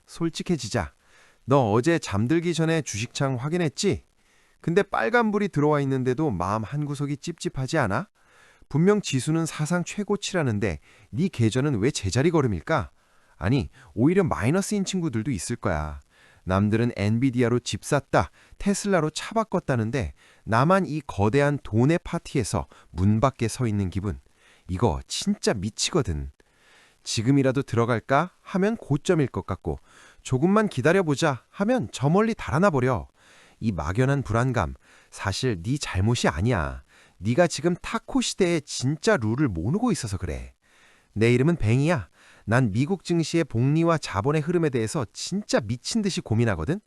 솔직해지자. 너 어제 잠들기 전에 주식창 확인했지? 근데 빨간불이 들어와 있는데도 마음 한구석이 찝찝하지 않아? 분명 지수는 사상 최고치라는데 네 계좌는 왜 제자리 걸음일까? 아니, 오히려 마이너스인 친구들도 있을 거야. 남들은 엔비디아로 집 샀다, 테슬라로 차 바꿨다는데 나만 이 거대한 돈의 파티에서 문 밖에 서 있는 기분. 이거 진짜 미치거든. 지금이라도 들어갈까 하면 고점일 것 같고 조금만 기다려보자 하면 저 멀리 달아나 버려. 이 막연한 불안감 사실 네 잘못이 아니야. 네가 지금 타코 시대의 진짜 룰을 모르고 있어서 그래. 내 이름은 뱅이야. 난 미국 증시의 복리와 자본의 흐름에 대해서 진짜 미친 듯이 고민하거든.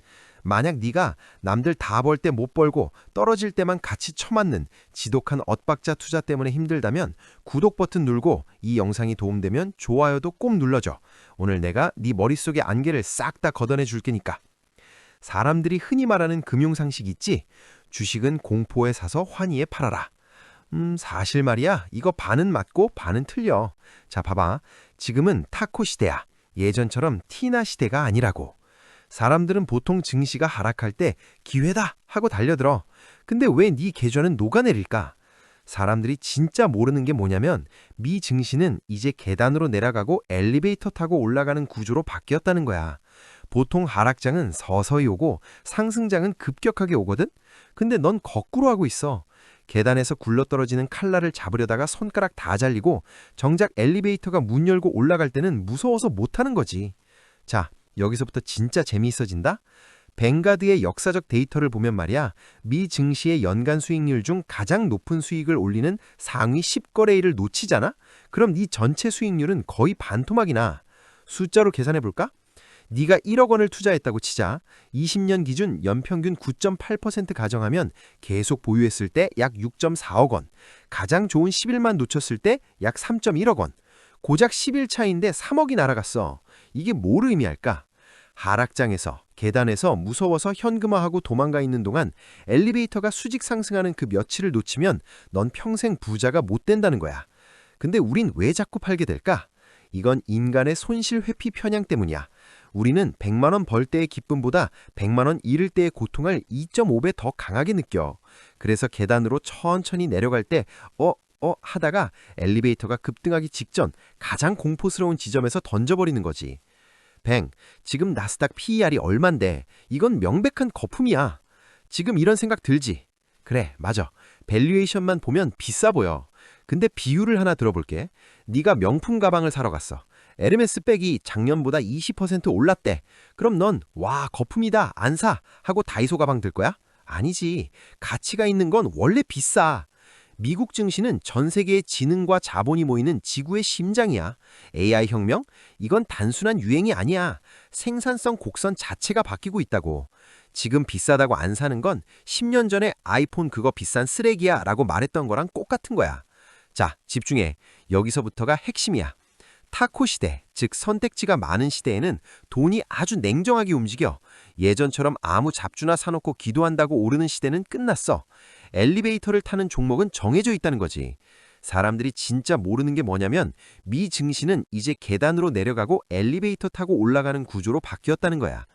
만약 네가 남들 다 벌 때 못 벌고 떨어질 때만 같이 처맞는 지독한 엇박자 투자 때문에 힘들다면 구독 버튼 누르고 이 영상이 도움되면 좋아요도 꼭 눌러줘. 오늘 내가 네 머릿속의 안개를 싹 다 걷어내 줄 테니까. 사람들이 흔히 말하는 금융상식 있지? 주식은 공포에 사서 환희에 팔아라. 사실 말이야. 이거 반은 맞고 반은 틀려. 자, 봐봐. 지금은 타코 시대야. 예전처럼 티나 시대가 아니라고. 사람들은 보통 증시가 하락할 때 기회다 하고 달려들어. 근데 왜 네 계좌는 녹아내릴까? 사람들이 진짜 모르는 게 뭐냐면 미 증시는 이제 계단으로 내려가고 엘리베이터 타고 올라가는 구조로 바뀌었다는 거야. 보통 하락장은 서서히 오고 상승장은 급격하게 오거든? 근데 넌 거꾸로 하고 있어. 계단에서 굴러떨어지는 칼날을 잡으려다가 손가락 다 잘리고 정작 엘리베이터가 문 열고 올라갈 때는 무서워서 못하는 거지. 자, 여기서부터 진짜 재미있어진다? 뱅가드의 역사적 데이터를 보면 말이야, 미 증시의 연간 수익률 중 가장 높은 수익을 올리는 상위 10거래일을 놓치잖아? 그럼 네 전체 수익률은 거의 반토막이나. 숫자로 계산해볼까? 네가 1억 원을 투자했다고 치자. 20년 기준 연평균 9.8% 가정하면 계속 보유했을 때 약 6.4억 원, 가장 좋은 10일만 놓쳤을 때 약 3.1억 원, 고작 10일 차인데 3억이 날아갔어. 이게 뭘 의미할까? 하락장에서, 계단에서 무서워서 현금화하고 도망가 있는 동안 엘리베이터가 수직 상승하는 그 며칠을 놓치면 넌 평생 부자가 못 된다는 거야. 근데 우린 왜 자꾸 팔게 될까? 이건 인간의 손실 회피 편향 때문이야. 우리는 100만 원 벌 때의 기쁨보다 100만 원 잃을 때의 고통을 2.5배 더 강하게 느껴. 그래서 계단으로 천천히 내려갈 때 하다가 엘리베이터가 급등하기 직전 가장 공포스러운 지점에서 던져버리는 거지. 지금 나스닥 PER이 얼만데 이건 명백한 거품이야. 지금 이런 생각 들지? 그래, 맞아. 밸류에이션만 보면 비싸 보여. 근데 비율을 하나 들어볼게. 네가 명품 가방을 사러 갔어. 에르메스 백이 작년보다 20% 올랐대. 그럼 넌 와, 거품이다, 안 사 하고 다이소 가방 들 거야? 아니지. 가치가 있는 건 원래 비싸. 미국 증시는 전 세계의 지능과 자본이 모이는 지구의 심장이야. AI 혁명? 이건 단순한 유행이 아니야. 생산성 곡선 자체가 바뀌고 있다고. 지금 비싸다고 안 사는 건 10년 전에 아이폰 그거 비싼 쓰레기야 라고 말했던 거랑 똑같은 거야. 자, 집중해. 여기서부터가 핵심이야. 타코 시대, 즉 선택지가 많은 시대에는 돈이 아주 냉정하게 움직여. 예전처럼 아무 잡주나 사놓고 기도한다고 오르는 시대는 끝났어. 엘리베이터를 타는 종목은 정해져 있다는 거지. 사람들이 진짜 모르는 게 뭐냐면 미 증시는 이제 계단으로 내려가고 엘리베이터 타고 올라가는 구조로 바뀌었다는 거야.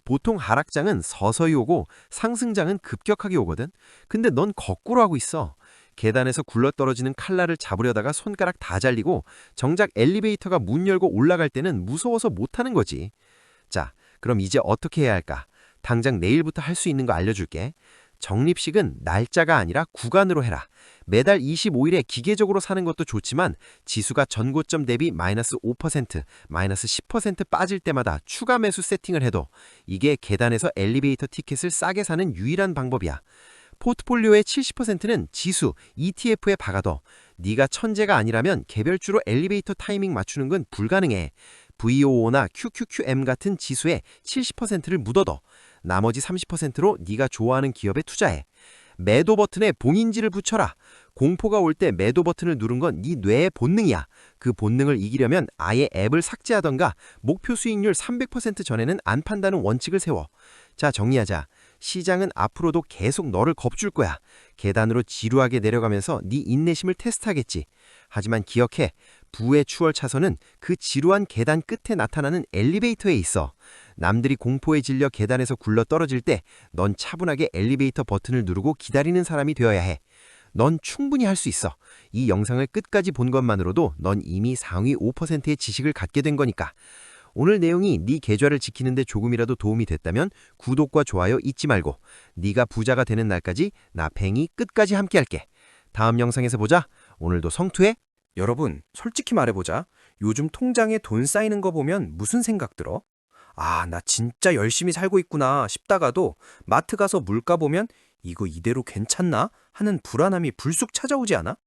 보통 하락장은 서서히 오고 상승장은 급격하게 오거든. 근데 넌 거꾸로 하고 있어. 계단에서 굴러떨어지는 칼날을 잡으려다가 손가락 다 잘리고 정작 엘리베이터가 문 열고 올라갈 때는 무서워서 못하는 거지. 자, 그럼 이제 어떻게 해야 할까? 당장 내일부터 할 수 있는 거 알려줄게. 적립식은 날짜가 아니라 구간으로 해라. 매달 25일에 기계적으로 사는 것도 좋지만 지수가 전고점 대비 마이너스 5%, 마이너스 10% 빠질 때마다 추가 매수 세팅을 해도 이게 계단에서 엘리베이터 티켓을 싸게 사는 유일한 방법이야. 포트폴리오의 70%는 지수, ETF에 박아둬. 네가 천재가 아니라면 개별주로 엘리베이터 타이밍 맞추는 건 불가능해. VOO나 QQQM 같은 지수에 70%를 묻어둬. 나머지 30%로 네가 좋아하는 기업에 투자해. 매도 버튼에 봉인지를 붙여라. 공포가 올 때 매도 버튼을 누른 건 네 뇌의 본능이야. 그 본능을 이기려면 아예 앱을 삭제하던가 목표 수익률 300% 전에는 안 판다는 원칙을 세워. 자, 정리하자. 시장은 앞으로도 계속 너를 겁줄 거야. 계단으로 지루하게 내려가면서 네 인내심을 테스트하겠지. 하지만 기억해. 부의 추월 차선은 그 지루한 계단 끝에 나타나는 엘리베이터에 있어. 남들이 공포에 질려 계단에서 굴러 떨어질 때 넌 차분하게 엘리베이터 버튼을 누르고 기다리는 사람이 되어야 해. 넌 충분히 할 수 있어. 이 영상을 끝까지 본 것만으로도 넌 이미 상위 5%의 지식을 갖게 된 거니까. 오늘 내용이 네 계좌를 지키는 데 조금이라도 도움이 됐다면 구독과 좋아요 잊지 말고 네가 부자가 되는 날까지 나 뱅이 끝까지 함께 할게. 다음 영상에서 보자. 오늘도 성투해. 여러분, 솔직히 말해보자. 요즘 통장에 돈 쌓이는 거 보면 무슨 생각 들어? 아, 나 진짜 열심히 살고 있구나 싶다가도 마트 가서 물가 보면 이거 이대로 괜찮나? 하는 불안함이 불쑥 찾아오지 않아?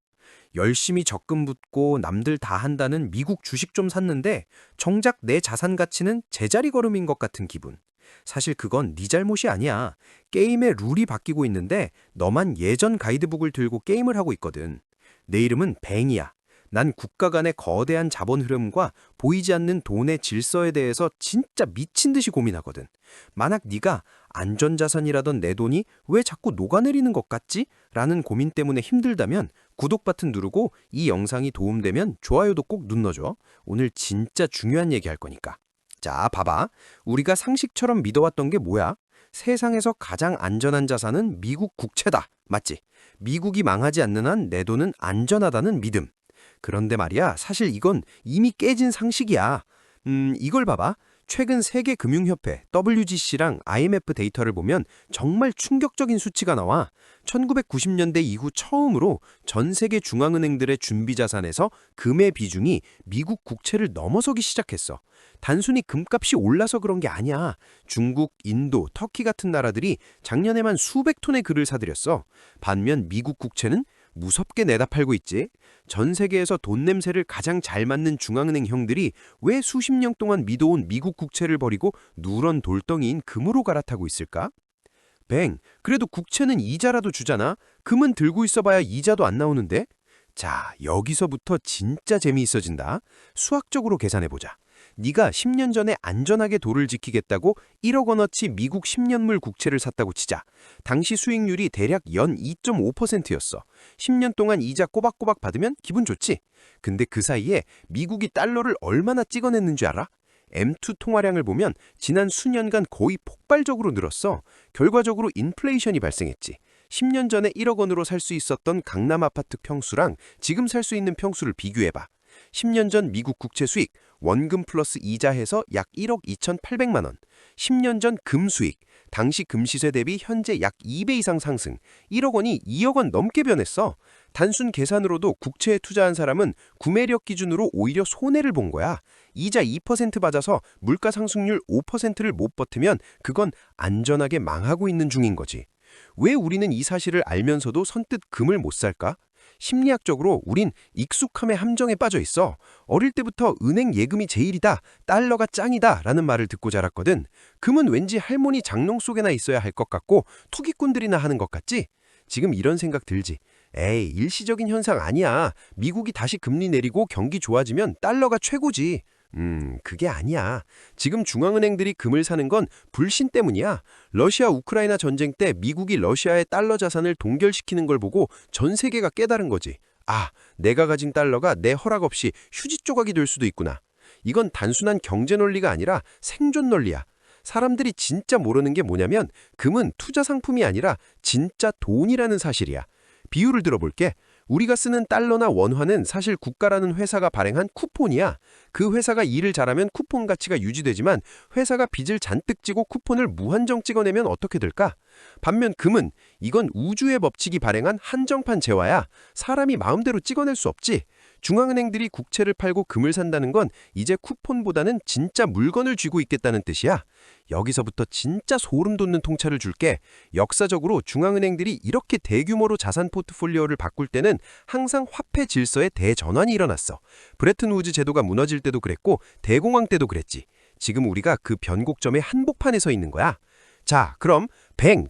열심히 적금 붓고 남들 다 한다는 미국 주식 좀 샀는데 정작 내 자산 가치는 제자리 걸음인 것 같은 기분. 사실 그건 네 잘못이 아니야. 게임의 룰이 바뀌고 있는데 너만 예전 가이드북을 들고 게임을 하고 있거든. 내 이름은 뱅이야. 난 국가 간의 거대한 자본 흐름과 보이지 않는 돈의 질서에 대해서 진짜 미친 듯이 고민하거든. 만약 네가 안전자산이라던 내 돈이 왜 자꾸 녹아내리는 것 같지? 라는 고민 때문에 힘들다면 구독 버튼 누르고 이 영상이 도움되면 좋아요도 꼭 눌러줘. 오늘 진짜 중요한 얘기 할 거니까. 자, 봐봐. 우리가 상식처럼 믿어왔던 게 뭐야? 세상에서 가장 안전한 자산은 미국 국채다. 맞지? 미국이 망하지 않는 한 내 돈은 안전하다는 믿음. 그런데 말이야, 사실 이건 이미 깨진 상식이야. 이걸 봐봐. 최근 세계금융협회 WGC랑 IMF 데이터를 보면 정말 충격적인 수치가 나와. 1990년대 이후 처음으로 전 세계 중앙은행들의 준비자산에서 금의 비중이 미국 국채를 넘어서기 시작했어. 단순히 금값이 올라서 그런 게 아니야. 중국, 인도, 터키 같은 나라들이 작년에만 수백 톤의 금을 사들였어. 반면 미국 국채는 무섭게 내다 팔고 있지. 전 세계에서 돈 냄새를 가장 잘 맡는 중앙은행 형들이 왜 수십 년 동안 믿어온 미국 국채를 버리고 누런 돌덩이인 금으로 갈아타고 있을까? 뱅, 그래도 국채는 이자라도 주잖아. 금은 들고 있어봐야 이자도 안 나오는데? 자, 여기서부터 진짜 재미있어진다. 수학적으로 계산해보자. 네가 10년 전에 안전하게 도를 지키겠다고 1억 원어치 미국 10년물 국채를 샀다고 치자. 당시 수익률이 대략 연 2.5%였어. 10년 동안 이자 꼬박꼬박 받으면 기분 좋지? 근데 그 사이에 미국이 달러를 얼마나 찍어냈는 줄 알아? M2 통화량을 보면 지난 수년간 거의 폭발적으로 늘었어. 결과적으로 인플레이션이 발생했지. 10년 전에 1억 원으로 살 수 있었던 강남 아파트 평수랑 지금 살 수 있는 평수를 비교해봐. 10년 전 미국 국채 수익, 원금 플러스 이자 해서 약 1억 2,800만 원. 10년 전 금 수익, 당시 금 시세 대비 현재 약 2배 이상 상승. 1억 원이 2억 원 넘게 변했어. 단순 계산으로도 국채에 투자한 사람은 구매력 기준으로 오히려 손해를 본 거야. 이자 2% 받아서 물가 상승률 5%를 못 버티면 그건 안전하게 망하고 있는 중인 거지. 왜 우리는 이 사실을 알면서도 선뜻 금을 못 살까? 심리학적으로 우린 익숙함의 함정에 빠져 있어. 어릴 때부터 은행 예금이 제일이다, 달러가 짱이다 라는 말을 듣고 자랐거든. 금은 왠지 할머니 장롱 속에나 있어야 할 것 같고 투기꾼들이나 하는 것 같지? 지금 이런 생각 들지? 에이, 일시적인 현상 아니야. 미국이 다시 금리 내리고 경기 좋아지면 달러가 최고지. 그게 아니야. 지금 중앙은행들이 금을 사는 건 불신 때문이야. 러시아 우크라이나 전쟁 때 미국이 러시아의 달러 자산을 동결시키는 걸 보고 전 세계가 깨달은 거지. 아, 내가 가진 달러가 내 허락 없이 휴지 조각이 될 수도 있구나. 이건 단순한 경제 논리가 아니라 생존 논리야. 사람들이 진짜 모르는 게 뭐냐면 금은 투자 상품이 아니라 진짜 돈이라는 사실이야. 비유를 들어볼게. 우리가 쓰는 달러나 원화는 사실 국가라는 회사가 발행한 쿠폰이야. 그 회사가 일을 잘하면 쿠폰 가치가 유지되지만 회사가 빚을 잔뜩 지고 쿠폰을 무한정 찍어내면 어떻게 될까? 반면 금은 이건 우주의 법칙이 발행한 한정판 재화야. 사람이 마음대로 찍어낼 수 없지. 중앙은행들이 국채를 팔고 금을 산다는 건 이제 쿠폰보다는 진짜 물건을 쥐고 있겠다는 뜻이야. 여기서부터 진짜 소름 돋는 통찰을 줄게. 역사적으로 중앙은행들이 이렇게 대규모로 자산 포트폴리오를 바꿀 때는 항상 화폐 질서의 대전환이 일어났어. 브레튼 우즈 제도가 무너질 때도 그랬고 대공황 때도 그랬지. 지금 우리가 그 변곡점의 한복판에 서 있는 거야. 자, 그럼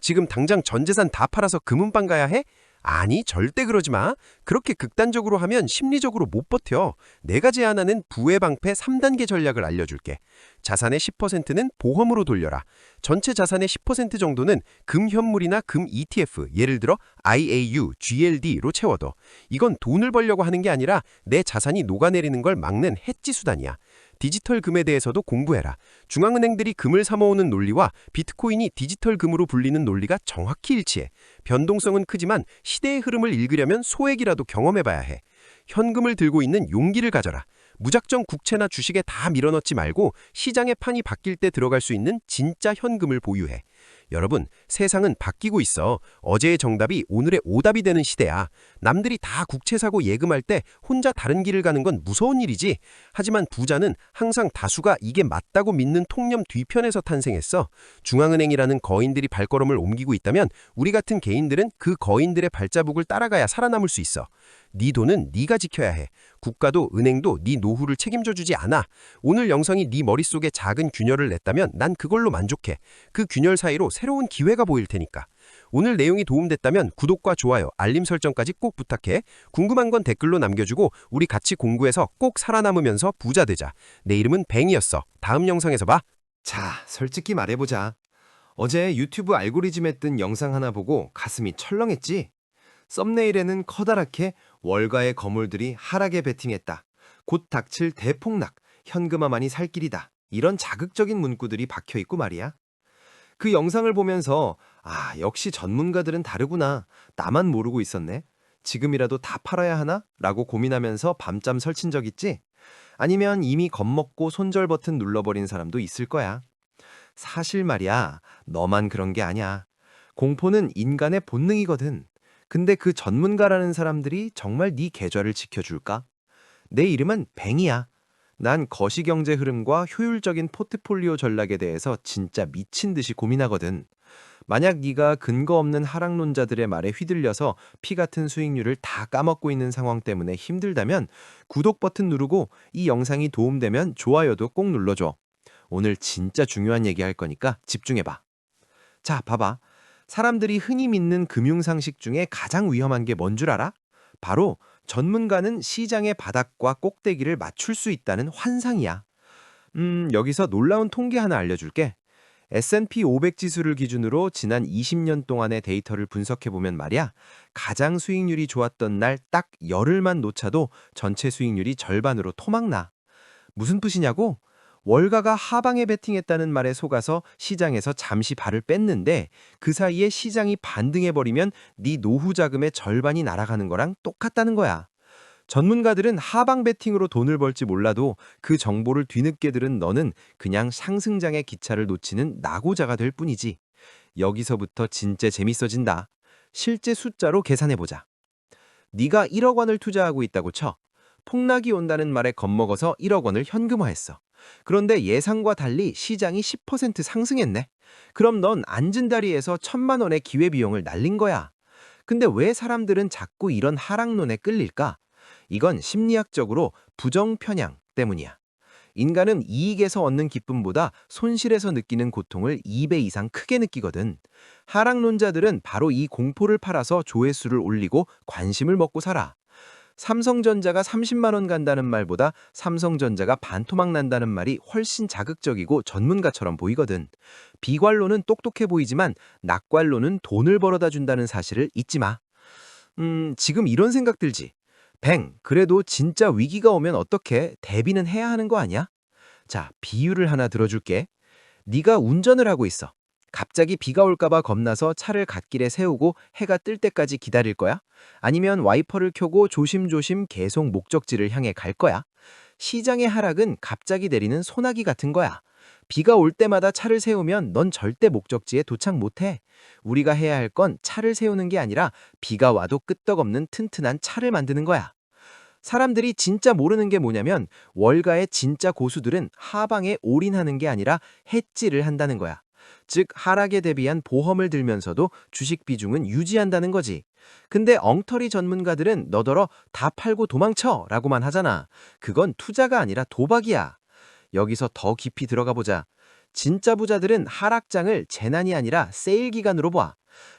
지금 당장 전 재산 다 팔아서 금은방 가야 해? 아니, 절대 그러지 마. 그렇게 극단적으로 하면 심리적으로 못 버텨. 내가 제안하는 부의 방패 3단계 전략을 알려줄게. 자산의 10%는 보험으로 돌려라. 전체 자산의 10% 정도는 금 현물이나 금 ETF, 예를 들어 IAU, GLD로 채워둬. 이건 돈을 벌려고 하는 게 아니라 내 자산이 녹아내리는 걸 막는 해지 수단이야. 디지털 금에 대해서도 공부해라. 중앙은행들이 금을 사모으는 논리와 비트코인이 디지털 금으로 불리는 논리가 정확히 일치해. 변동성은 크지만 시대의 흐름을 읽으려면 소액이라도 경험해봐야 해. 현금을 들고 있는 용기를 가져라. 무작정 국채나 주식에 다 밀어넣지 말고 시장의 판이 바뀔 때 들어갈 수 있는 진짜 현금을 보유해. 여러분, 세상은 바뀌고 있어. 어제의 정답이 오늘의 오답이 되는 시대야. 남들이 다 국채 사고 예금할 때 혼자 다른 길을 가는 건 무서운 일이지. 하지만 부자는 항상 다수가 이게 맞다고 믿는 통념 뒤편에서 탄생했어. 중앙은행이라는 거인들이 발걸음을 옮기고 있다면 우리 같은 개인들은 그 거인들의 발자국을 따라가야 살아남을 수 있어. 네 돈은 네가 지켜야 해. 국가도 은행도 네 노후를 책임져 주지 않아. 오늘 영상이 네 머릿속에 작은 균열을 냈다면 난 그걸로 만족해. 그 균열 사이로 새로운 기회가 보일 테니까. 오늘 내용이 도움됐다면 구독과 좋아요, 알림 설정까지 꼭 부탁해. 궁금한 건 댓글로 남겨주고 우리 같이 공부해서 꼭 살아남으면서 부자 되자. 내 이름은 뱅이었어. 다음 영상에서 봐. 자, 솔직히 말해보자. 어제 유튜브 알고리즘에 뜬 영상 하나 보고 가슴이 철렁했지? 썸네일에는 커다랗게 월가의 거물들이 하락에 베팅했다. 곧 닥칠 대폭락, 현금화만이 살 길이다. 이런 자극적인 문구들이 박혀있고 말이야. 그 영상을 보면서 역시 전문가들은 다르구나. 나만 모르고 있었네. 지금이라도 다 팔아야 하나? 라고 고민하면서 밤잠 설친 적 있지? 아니면 이미 겁먹고 손절 버튼 눌러버린 사람도 있을 거야. 사실 말이야, 너만 그런 게 아니야. 공포는 인간의 본능이거든. 근데 그 전문가라는 사람들이 정말 네 계좌를 지켜줄까? 내 이름은 뱅이야. 난 거시경제 흐름과 효율적인 포트폴리오 전략에 대해서 진짜 미친 듯이 고민하거든. 만약 네가 근거 없는 하락론자들의 말에 휘둘려서 피 같은 수익률을 다 까먹고 있는 상황 때문에 힘들다면 구독 버튼 누르고 이 영상이 도움되면 좋아요도 꼭 눌러줘. 오늘 진짜 중요한 얘기 할 거니까 집중해봐. 자, 봐봐. 사람들이 흔히 믿는 금융상식 중에 가장 위험한 게 뭔 줄 알아? 바로 전문가는 시장의 바닥과 꼭대기를 맞출 수 있다는 환상이야. 여기서 놀라운 통계 하나 알려줄게. S&P 500 지수를 기준으로 지난 20년 동안의 데이터를 분석해보면 말이야. 가장 수익률이 좋았던 날 딱 열흘만 놓쳐도 전체 수익률이 절반으로 토막나. 무슨 뜻이냐고? 월가가 하방에 베팅했다는 말에 속아서 시장에서 잠시 발을 뺐는데 그 사이에 시장이 반등해버리면 네 노후 자금의 절반이 날아가는 거랑 똑같다는 거야. 전문가들은 하방 베팅으로 돈을 벌지 몰라도 그 정보를 뒤늦게 들은 너는 그냥 상승장의 기차를 놓치는 낙오자가 될 뿐이지. 여기서부터 진짜 재밌어진다. 실제 숫자로 계산해보자. 네가 1억 원을 투자하고 있다고 쳐. 폭락이 온다는 말에 겁먹어서 1억 원을 현금화했어. 그런데 예상과 달리 시장이 10% 상승했네. 그럼 넌 앉은 자리에서 1,000만 원의 기회비용을 날린 거야. 근데 왜 사람들은 자꾸 이런 하락론에 끌릴까? 이건 심리학적으로 부정편향 때문이야. 인간은 이익에서 얻는 기쁨보다 손실에서 느끼는 고통을 2배 이상 크게 느끼거든. 하락론자들은 바로 이 공포를 팔아서 조회수를 올리고 관심을 먹고 살아. 삼성전자가 30만 원 간다는 말보다 삼성전자가 반토막 난다는 말이 훨씬 자극적이고 전문가처럼 보이거든. 비관론은 똑똑해 보이지만 낙관론은 돈을 벌어다 준다는 사실을 잊지 마. 지금 이런 생각 들지? 그래도 진짜 위기가 오면 어떻게 대비는 해야 하는 거 아니야? 자, 비유를 하나 들어줄게. 네가 운전을 하고 있어. 갑자기 비가 올까봐 겁나서 차를 갓길에 세우고 해가 뜰 때까지 기다릴 거야? 아니면 와이퍼를 켜고 조심조심 계속 목적지를 향해 갈 거야? 시장의 하락은 갑자기 내리는 소나기 같은 거야. 비가 올 때마다 차를 세우면 넌 절대 목적지에 도착 못해. 우리가 해야 할 건 차를 세우는 게 아니라 비가 와도 끄떡없는 튼튼한 차를 만드는 거야. 사람들이 진짜 모르는 게 뭐냐면 월가의 진짜 고수들은 하방에 올인하는 게 아니라 해지를 한다는 거야. 즉 하락에 대비한 보험을 들면서도 주식 비중은 유지한다는 거지. 근데 엉터리 전문가들은 너더러 다 팔고 도망쳐 라고만 하잖아. 그건 투자가 아니라 도박이야. 여기서 더 깊이 들어가 보자. 진짜 부자들은 하락장을 재난이 아니라 세일 기간으로 봐.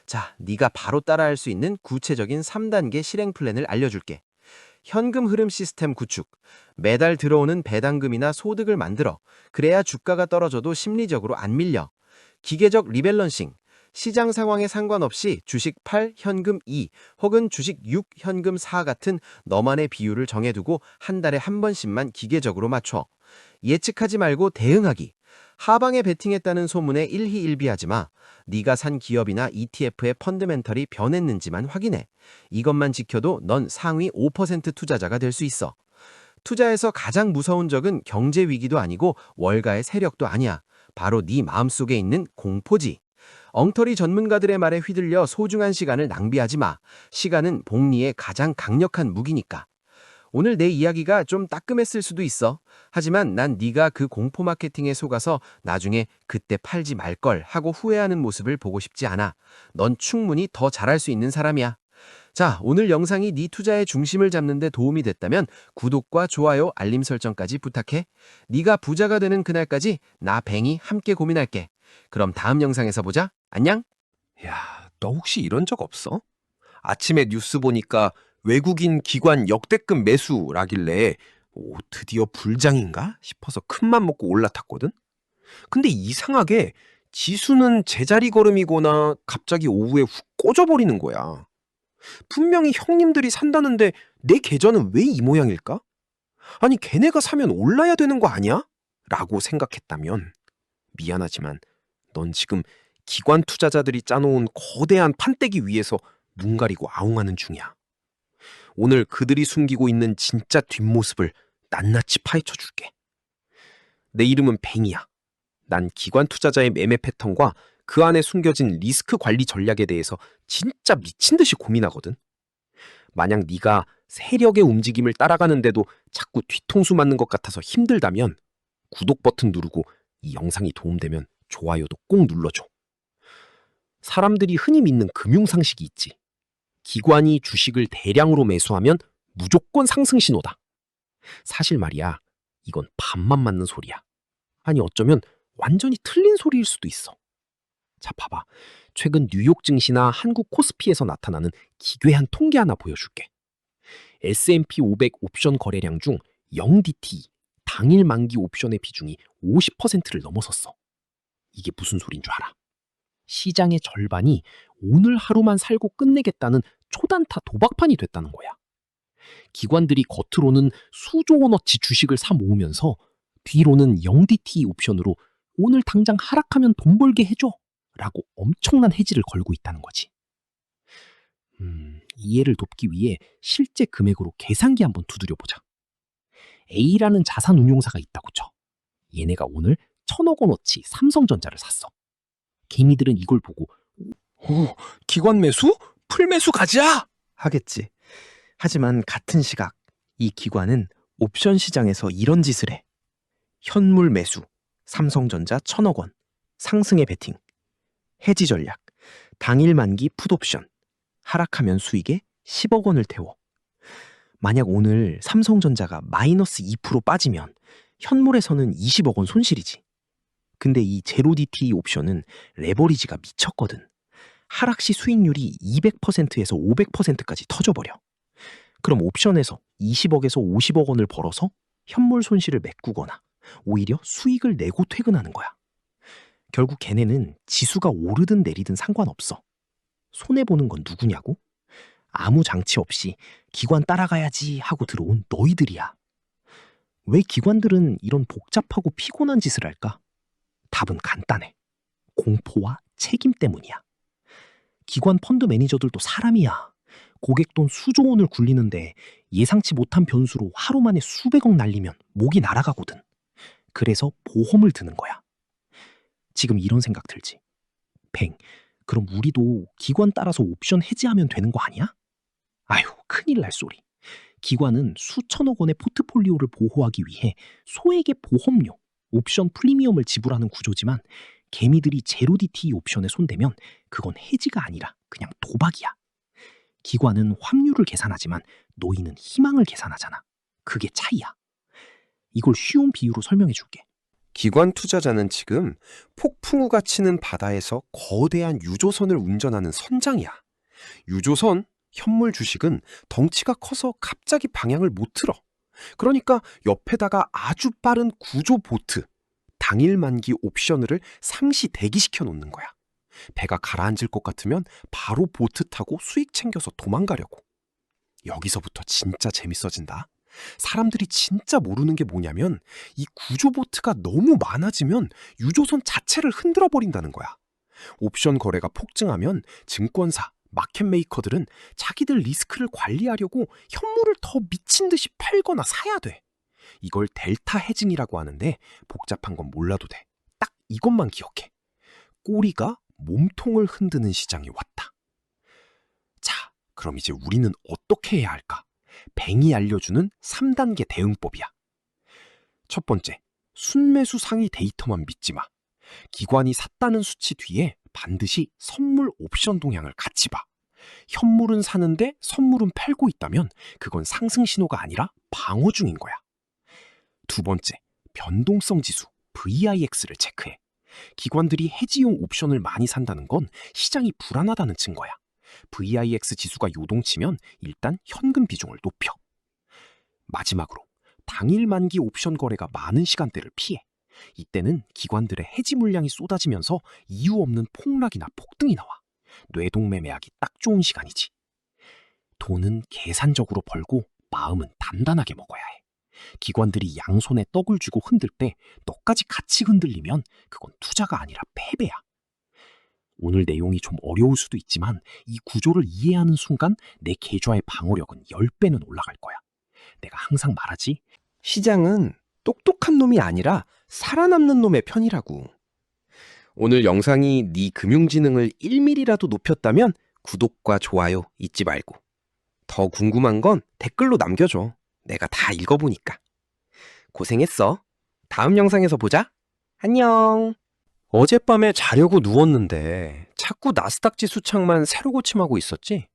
자, 네가 바로 따라할 수 있는 구체적인 3단계 실행 플랜을 알려줄게. 현금 흐름 시스템 구축. 매달 들어오는 배당금이나 소득을 만들어. 그래야 주가가 떨어져도 심리적으로 안 밀려. 기계적 리밸런싱. 시장 상황에 상관없이 주식 8, 현금 2 혹은 주식 6, 현금 4 같은 너만의 비율을 정해두고 한 달에 한 번씩만 기계적으로 맞춰. 예측하지 말고 대응하기. 하방에 베팅했다는 소문에 일희일비하지 마. 네가 산 기업이나 ETF의 펀드멘털이 변했는지만 확인해. 이것만 지켜도 넌 상위 5% 투자자가 될 수 있어. 투자에서 가장 무서운 적은 경제 위기도 아니고 월가의 세력도 아니야. 바로 네 마음속에 있는 공포지. 엉터리 전문가들의 말에 휘둘려 소중한 시간을 낭비하지 마. 시간은 복리의 가장 강력한 무기니까. 오늘 내 이야기가 좀 따끔했을 수도 있어. 하지만 난 네가 그 공포 마케팅에 속아서 나중에 그때 팔지 말걸 하고 후회하는 모습을 보고 싶지 않아. 넌 충분히 더 잘할 수 있는 사람이야. 자, 오늘 영상이 네 투자의 중심을 잡는 데 도움이 됐다면 구독과 좋아요, 알림 설정까지 부탁해. 네가 부자가 되는 그날까지 나 뱅이 함께 고민할게. 그럼 다음 영상에서 보자. 안녕. 야, 너 혹시 이런 적 없어? 아침에 뉴스 보니까 외국인 기관 역대급 매수라길래 드디어 불장인가 싶어서 큰맘 먹고 올라탔거든? 근데 이상하게 지수는 제자리 걸음이거나 갑자기 오후에 훅 꺼져버리는 거야. 분명히 형님들이 산다는데 내 계좌는 왜 이 모양일까? 아니 걔네가 사면 올라야 되는 거 아니야? 라고 생각했다면 미안하지만 넌 지금 기관 투자자들이 짜놓은 거대한 판때기 위에서 눈 가리고 아웅하는 중이야. 오늘 그들이 숨기고 있는 진짜 뒷모습을 낱낱이 파헤쳐 줄게. 내 이름은 뱅이야. 난 기관 투자자의 매매 패턴과 그 안에 숨겨진 리스크 관리 전략에 대해서 진짜 미친 듯이 고민하거든. 만약 네가 세력의 움직임을 따라가는데도 자꾸 뒤통수 맞는 것 같아서 힘들다면 구독 버튼 누르고 이 영상이 도움되면 좋아요도 꼭 눌러줘. 사람들이 흔히 믿는 금융상식이 있지. 기관이 주식을 대량으로 매수하면 무조건 상승 신호다. 사실 말이야, 이건 반만 맞는 소리야. 아니 어쩌면 완전히 틀린 소리일 수도 있어. 자, 봐봐. 최근 뉴욕 증시나 한국 코스피에서 나타나는 기괴한 통계 하나 보여줄게. S&P 500 옵션 거래량 중 0DT, 당일 만기 옵션의 비중이 50%를 넘어섰어. 이게 무슨 소린 줄 알아? 시장의 절반이 오늘 하루만 살고 끝내겠다는 초단타 도박판이 됐다는 거야. 기관들이 겉으로는 수조 원어치 주식을 사 모으면서 뒤로는 0DT 옵션으로 오늘 당장 하락하면 돈 벌게 해줘 라고 엄청난 해지를 걸고 있다는 거지. 이해를 돕기 위해 실제 금액으로 계산기 한번 두드려보자. A라는 자산운용사가 있다고 쳐. 얘네가 오늘 1,000억 원어치 삼성전자를 샀어. 개미들은 이걸 보고 기관 매수? 풀매수 가자! 하겠지. 하지만 같은 시각 이 기관은 옵션 시장에서 이런 짓을 해. 현물 매수, 삼성전자 1,000억 원, 상승의 베팅, 해지 전략, 당일 만기 풋옵션, 하락하면 수익에 10억 원을 태워. 만약 오늘 삼성전자가 마이너스 2% 빠지면 현물에서는 20억 원 손실이지. 근데 이 제로DT 옵션은 레버리지가 미쳤거든. 하락 시 수익률이 200%에서 500%까지 터져버려. 그럼 옵션에서 20억에서 50억 원을 벌어서 현물 손실을 메꾸거나 오히려 수익을 내고 퇴근하는 거야. 결국 걔네는 지수가 오르든 내리든 상관없어. 손해보는 건 누구냐고? 아무 장치 없이 기관 따라가야지 하고 들어온 너희들이야. 왜 기관들은 이런 복잡하고 피곤한 짓을 할까? 답은 간단해. 공포와 책임 때문이야. 기관 펀드 매니저들도 사람이야. 고객 돈 수조 원을 굴리는데 예상치 못한 변수로 하루 만에 수백억 날리면 목이 날아가거든. 그래서 보험을 드는 거야. 지금 이런 생각 들지? 뱅, 그럼 우리도 기관 따라서 옵션 해지하면 되는 거 아니야? 아휴, 큰일 날 소리. 기관은 수천억 원의 포트폴리오를 보호하기 위해 소액의 보험료, 옵션 프리미엄을 지불하는 구조지만 개미들이 제로DT 옵션에 손대면 그건 해지가 아니라 그냥 도박이야. 기관은 확률을 계산하지만 너희는 희망을 계산하잖아. 그게 차이야. 이걸 쉬운 비유로 설명해 줄게. 기관 투자자는 지금 폭풍우가 치는 바다에서 거대한 유조선을 운전하는 선장이야. 유조선, 현물 주식은 덩치가 커서 갑자기 방향을 못 틀어. 그러니까 옆에다가 아주 빠른 구조 보트, 당일 만기 옵션을 상시 대기시켜 놓는 거야. 배가 가라앉을 것 같으면 바로 보트 타고 수익 챙겨서 도망가려고. 여기서부터 진짜 재밌어진다. 사람들이 진짜 모르는 게 뭐냐면 이 구조보트가 너무 많아지면 유조선 자체를 흔들어 버린다는 거야. 옵션 거래가 폭증하면 증권사, 마켓메이커들은 자기들 리스크를 관리하려고 현물을 더 미친 듯이 팔거나 사야 돼. 이걸 델타 헤징이라고 하는데 복잡한 건 몰라도 돼. 딱 이것만 기억해. 꼬리가 몸통을 흔드는 시장이 왔다. 자, 그럼 이제 우리는 어떻게 해야 할까? 뱅이 알려주는 3단계 대응법이야. 첫 번째, 순매수 상위 데이터만 믿지 마. 기관이 샀다는 수치 뒤에 반드시 선물 옵션 동향을 같이 봐. 현물은 사는데 선물은 팔고 있다면 그건 상승 신호가 아니라 방어 중인 거야. 두 번째, 변동성 지수 VIX를 체크해. 기관들이 해지용 옵션을 많이 산다는 건 시장이 불안하다는 증거야. VIX 지수가 요동치면 일단 현금 비중을 높여. 마지막으로 당일 만기 옵션 거래가 많은 시간대를 피해. 이때는 기관들의 해지 물량이 쏟아지면서 이유 없는 폭락이나 폭등이 나와. 뇌동매매하기 딱 좋은 시간이지. 돈은 계산적으로 벌고 마음은 단단하게 먹어야 해. 기관들이 양손에 떡을 쥐고 흔들 때 너까지 같이 흔들리면 그건 투자가 아니라 패배야. 오늘 내용이 좀 어려울 수도 있지만 이 구조를 이해하는 순간 내 계좌의 방어력은 10배는 올라갈 거야. 내가 항상 말하지, 시장은 똑똑한 놈이 아니라 살아남는 놈의 편이라고. 오늘 영상이 네 금융지능을 1mm라도 높였다면 구독과 좋아요 잊지 말고. 더 궁금한 건 댓글로 남겨줘. 내가 다 읽어보니까. 고생했어. 다음 영상에서 보자. 안녕. 어젯밤에 자려고 누웠는데 자꾸 나스닥 지수 창만 새로 고침하고 있었지.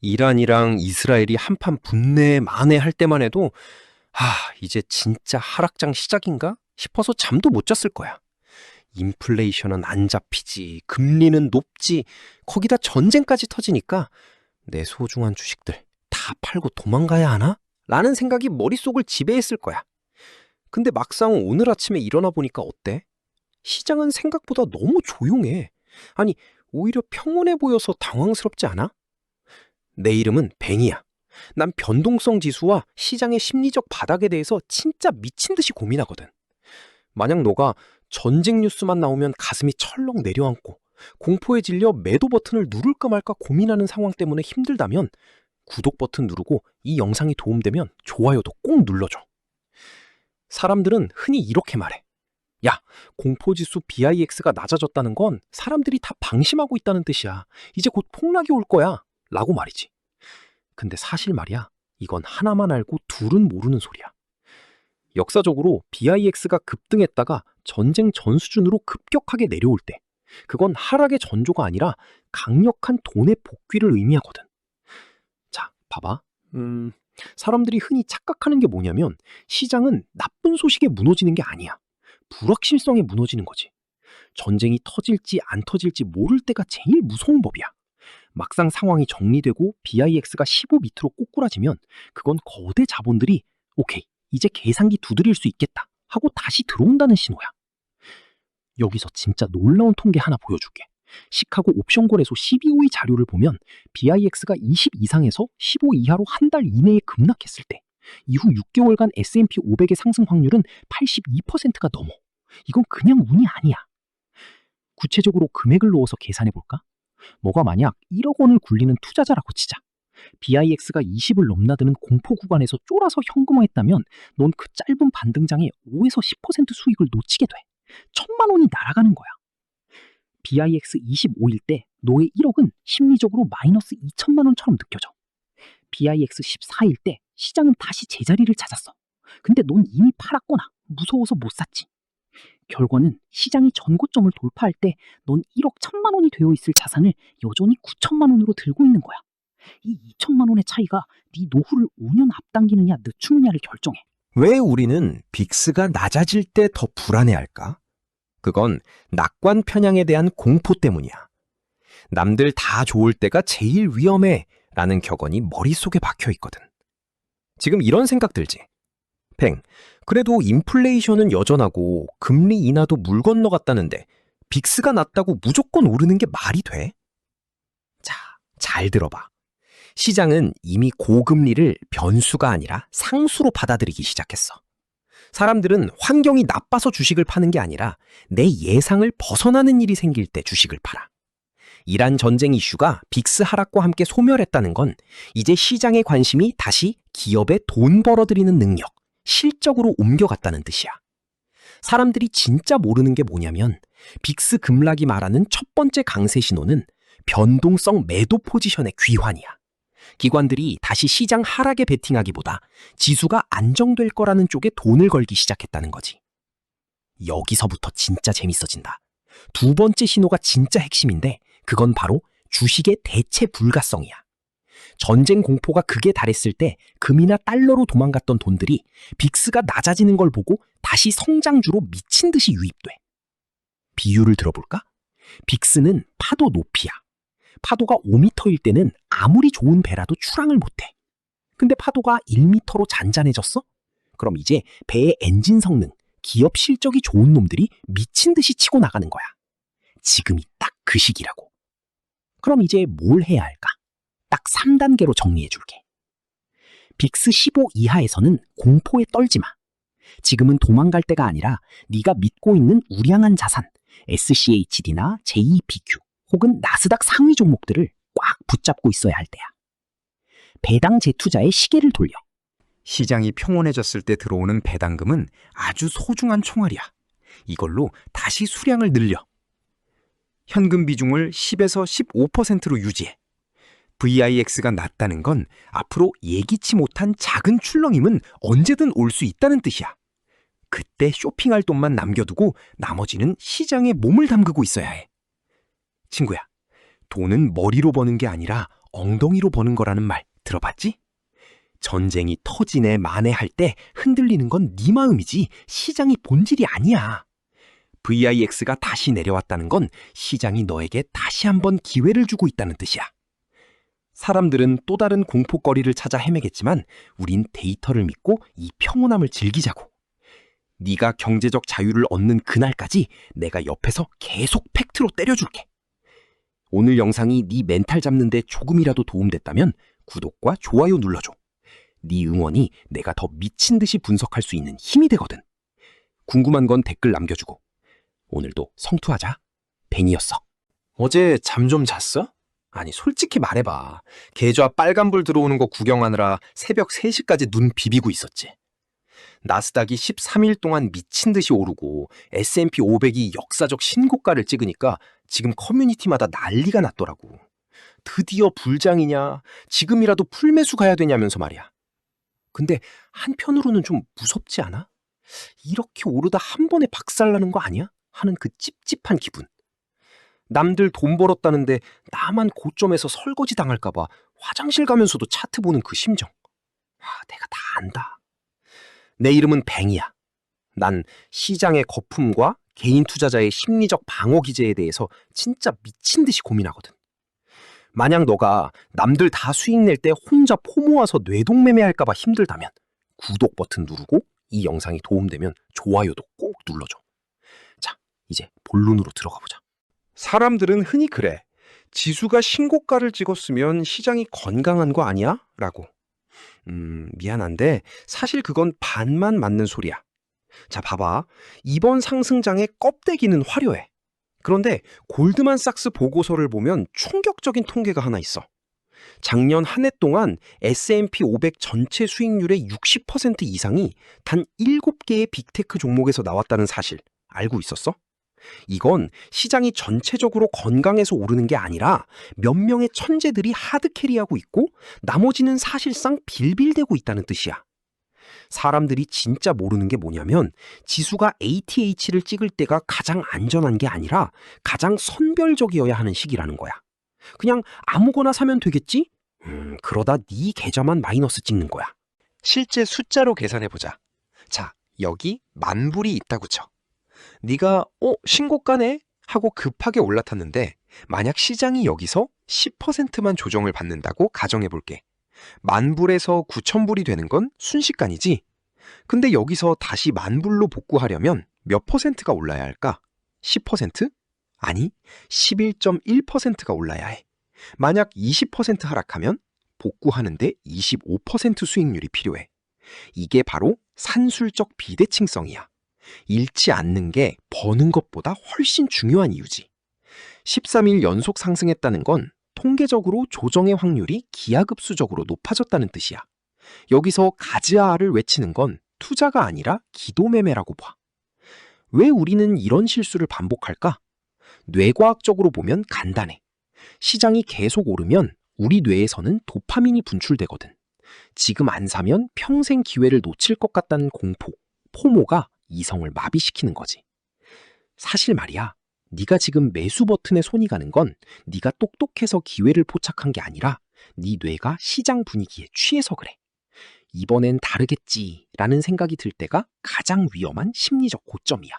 이란이랑 이스라엘이 한판 분내 만회할 때만 해도 이제 진짜 하락장 시작인가 싶어서 잠도 못 잤을 거야. 인플레이션은 안 잡히지, 금리는 높지, 거기다 전쟁까지 터지니까 내 소중한 주식들 다 팔고 도망가야 하나? 라는 생각이 머릿속을 지배했을 거야. 근데 막상 오늘 아침에 일어나 보니까 어때? 시장은 생각보다 너무 조용해. 아니, 오히려 평온해 보여서 당황스럽지 않아? 내 이름은 뱅이야. 난 변동성 지수와 시장의 심리적 바닥에 대해서 진짜 미친 듯이 고민하거든. 만약 너가 전쟁 뉴스만 나오면 가슴이 철렁 내려앉고 공포에 질려 매도 버튼을 누를까 말까 고민하는 상황 때문에 힘들다면 구독 버튼 누르고 이 영상이 도움되면 좋아요도 꼭 눌러줘. 사람들은 흔히 이렇게 말해. 야, 공포지수 BIX가 낮아졌다는 건 사람들이 다 방심하고 있다는 뜻이야. 이제 곧 폭락이 올 거야. 라고 말이지. 근데 사실 말이야, 이건 하나만 알고 둘은 모르는 소리야. 역사적으로 BIX가 급등했다가 전쟁 전 수준으로 급격하게 내려올 때, 그건 하락의 전조가 아니라 강력한 돈의 복귀를 의미하거든. 자, 봐봐. 사람들이 흔히 착각하는 게 뭐냐면 시장은 나쁜 소식에 무너지는 게 아니야. 불확실성에 무너지는 거지. 전쟁이 터질지 안 터질지 모를 때가 제일 무서운 법이야. 막상 상황이 정리되고 BIX가 15 밑으로 꼬꾸라지면 그건 거대 자본들이 오케이, 이제 계산기 두드릴 수 있겠다 하고 다시 들어온다는 신호야. 여기서 진짜 놀라운 통계 하나 보여줄게. 시카고 옵션 거래소 12호의 자료를 보면 BIX가 20 이상에서 15 이하로 한 달 이내에 급락했을 때 이후 6개월간 S&P 500의 상승 확률은 82%가 넘어. 이건 그냥 운이 아니야. 구체적으로 금액을 넣어서 계산해볼까? 너가 만약 1억 원을 굴리는 투자자라고 치자. BIX가 20을 넘나드는 공포 구간에서 쫄아서 현금화했다면 넌 그 짧은 반등장에 5에서 10% 수익을 놓치게 돼. 1,000만 원이 날아가는 거야. BIX 25일 때 너의 1억은 심리적으로 마이너스 2천만 원처럼 느껴져. BIX 14일 때 시장은 다시 제자리를 찾았어. 근데 넌 이미 팔았거나 무서워서 못 샀지. 결과는 시장이 전고점을 돌파할 때 넌 1억 1,000만 원이 되어 있을 자산을 여전히 9천만 원으로 들고 있는 거야. 이 2천만 원의 차이가 네 노후를 5년 앞당기느냐 늦추느냐를 결정해. 왜 우리는 빅스가 낮아질 때 더 불안해할까? 그건 낙관 편향에 대한 공포 때문이야. 남들 다 좋을 때가 제일 위험해 라는 격언이 머릿속에 박혀 있거든. 지금 이런 생각 들지? 팽, 그래도 인플레이션은 여전하고 금리 인하도 물 건너갔다는데 빅스가 낮다고 무조건 오르는 게 말이 돼? 자, 잘 들어봐. 시장은 이미 고금리를 변수가 아니라 상수로 받아들이기 시작했어. 사람들은 환경이 나빠서 주식을 파는 게 아니라 내 예상을 벗어나는 일이 생길 때 주식을 팔아. 이란 전쟁 이슈가 빅스 하락과 함께 소멸했다는 건 이제 시장의 관심이 다시 기업에 돈 벌어들이는 능력, 실적으로 옮겨갔다는 뜻이야. 사람들이 진짜 모르는 게 뭐냐면 빅스 급락이 말하는 첫 번째 강세 신호는 변동성 매도 포지션의 귀환이야. 기관들이 다시 시장 하락에 베팅하기보다 지수가 안정될 거라는 쪽에 돈을 걸기 시작했다는 거지. 여기서부터 진짜 재밌어진다. 두 번째 신호가 진짜 핵심인데 그건 바로 주식의 대체 불가성이야. 전쟁 공포가 극에 달했을 때 금이나 달러로 도망갔던 돈들이 빅스가 낮아지는 걸 보고 다시 성장주로 미친 듯이 유입돼. 비유를 들어볼까? 빅스는 파도 높이야. 파도가 5m일 때는 아무리 좋은 배라도 출항을 못해. 근데 파도가 1m로 잔잔해졌어? 그럼 이제 배의 엔진 성능, 기업 실적이 좋은 놈들이 미친 듯이 치고 나가는 거야. 지금이 딱 그 시기라고. 그럼 이제 뭘 해야 할까? 딱 3단계로 정리해 줄게. 빅스 15 이하에서는 공포에 떨지 마. 지금은 도망갈 때가 아니라 네가 믿고 있는 우량한 자산, SCHD나 JPQ 혹은 나스닥 상위 종목들을 꽉 붙잡고 있어야 할 때야. 배당 재투자의 시계를 돌려. 시장이 평온해졌을 때 들어오는 배당금은 아주 소중한 총알이야. 이걸로 다시 수량을 늘려. 현금 비중을 10에서 15%로 유지해. VIX가 낮다는 건 앞으로 예기치 못한 작은 출렁임은 언제든 올 수 있다는 뜻이야. 그때 쇼핑할 돈만 남겨두고 나머지는 시장에 몸을 담그고 있어야 해. 친구야, 돈은 머리로 버는 게 아니라 엉덩이로 버는 거라는 말 들어봤지? 전쟁이 터지네 마네 할 때 흔들리는 건 네 마음이지 시장이 본질이 아니야. VIX가 다시 내려왔다는 건 시장이 너에게 다시 한번 기회를 주고 있다는 뜻이야. 사람들은 또 다른 공포거리를 찾아 헤매겠지만 우린 데이터를 믿고 이 평온함을 즐기자고. 네가 경제적 자유를 얻는 그날까지 내가 옆에서 계속 팩트로 때려줄게. 오늘 영상이 네 멘탈 잡는 데 조금이라도 도움됐다면 구독과 좋아요 눌러줘. 네 응원이 내가 더 미친 듯이 분석할 수 있는 힘이 되거든. 궁금한 건 댓글 남겨주고. 오늘도 성투하자. 벤이었어. 어제 잠 좀 잤어? 아니 솔직히 말해봐. 계좌 빨간불 들어오는 거 구경하느라 새벽 3시까지 눈 비비고 있었지. 나스닥이 13일 동안 미친 듯이 오르고 S&P 500이 역사적 신고가를 찍으니까 지금 커뮤니티마다 난리가 났더라고. 드디어 불장이냐, 지금이라도 풀매수 가야 되냐면서 말이야. 근데 한편으로는 좀 무섭지 않아? 이렇게 오르다 한 번에 박살나는 거 아니야? 하는 그 찝찝한 기분. 남들 돈 벌었다는데 나만 고점에서 설거지 당할까 봐 화장실 가면서도 차트 보는 그 심정. 내가 다 안다. 내 이름은 뱅이야. 난 시장의 거품과 개인 투자자의 심리적 방어 기제에 대해서 진짜 미친 듯이 고민하거든. 만약 너가 남들 다 수익 낼 때 혼자 포모아서 뇌동매매할까 봐 힘들다면 구독 버튼 누르고 이 영상이 도움되면 좋아요도 꼭 눌러줘. 자, 이제 본론으로 들어가 보자. 사람들은 흔히 그래. 지수가 신고가를 찍었으면 시장이 건강한 거 아니야? 라고. 미안한데 사실 그건 반만 맞는 소리야. 자, 봐봐. 이번 상승장의 껍데기는 화려해. 그런데 골드만삭스 보고서를 보면 충격적인 통계가 하나 있어. 작년 한 해 동안 S&P 500 전체 수익률의 60% 이상이 단 7개의 빅테크 종목에서 나왔다는 사실 알고 있었어? 이건 시장이 전체적으로 건강해서 오르는 게 아니라 몇 명의 천재들이 하드캐리하고 있고 나머지는 사실상 빌빌대고 있다는 뜻이야. 사람들이 진짜 모르는 게 뭐냐면 지수가 ATH를 찍을 때가 가장 안전한 게 아니라 가장 선별적이어야 하는 시기라는 거야. 그냥 아무거나 사면 되겠지? 그러다 네 계좌만 마이너스 찍는 거야. 실제 숫자로 계산해보자. 자, 여기 10,000불이 있다고 쳐. 네가 신고가네? 하고 급하게 올라탔는데 만약 시장이 여기서 10%만 조정을 받는다고 가정해볼게. 10,000불에서 9,000불이 되는 건 순식간이지. 근데 여기서 다시 10,000불로 복구하려면 몇 퍼센트가 올라야 할까? 10%? 아니, 11.1%가 올라야 해. 만약 20% 하락하면 복구하는데 25% 수익률이 필요해. 이게 바로 산술적 비대칭성이야. 잃지 않는 게 버는 것보다 훨씬 중요한 이유지. 13일 연속 상승했다는 건 통계적으로 조정의 확률이 기하급수적으로 높아졌다는 뜻이야. 여기서 가즈아를 외치는 건 투자가 아니라 기도매매라고 봐. 왜 우리는 이런 실수를 반복할까? 뇌과학적으로 보면 간단해. 시장이 계속 오르면 우리 뇌에서는 도파민이 분출되거든. 지금 안 사면 평생 기회를 놓칠 것 같다는 공포, 포모가 이성을 마비시키는 거지. 사실 말이야, 네가 지금 매수 버튼에 손이 가는 건 네가 똑똑해서 기회를 포착한 게 아니라 네 뇌가 시장 분위기에 취해서 그래. 이번엔 다르겠지라는 생각이 들 때가 가장 위험한 심리적 고점이야.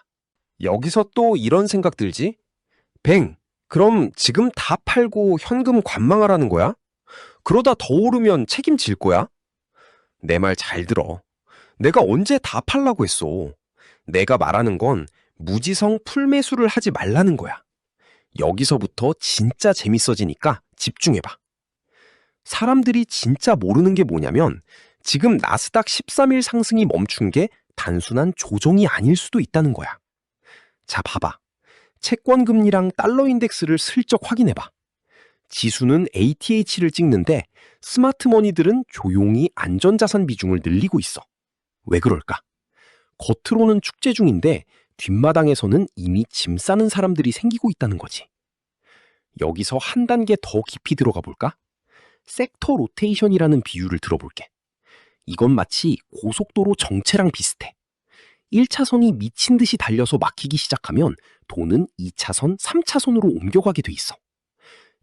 여기서 또 이런 생각 들지? 뱅, 그럼 지금 다 팔고 현금 관망하라는 거야? 그러다 더 오르면 책임질 거야? 내 말 잘 들어. 내가 언제 다 팔라고 했어. 내가 말하는 건 무지성 풀매수를 하지 말라는 거야. 여기서부터 진짜 재밌어지니까 집중해봐. 사람들이 진짜 모르는 게 뭐냐면 지금 나스닥 13일 상승이 멈춘 게 단순한 조정이 아닐 수도 있다는 거야. 자, 봐봐. 채권 금리랑 달러 인덱스를 슬쩍 확인해봐. 지수는 ATH를 찍는데 스마트머니들은 조용히 안전자산 비중을 늘리고 있어. 왜 그럴까? 겉으로는 축제 중인데 뒷마당에서는 이미 짐 싸는 사람들이 생기고 있다는 거지. 여기서 한 단계 더 깊이 들어가 볼까? 섹터 로테이션이라는 비유를 들어볼게. 이건 마치 고속도로 정체랑 비슷해. 1차선이 미친 듯이 달려서 막히기 시작하면 도는 2차선, 3차선으로 옮겨가게 돼 있어.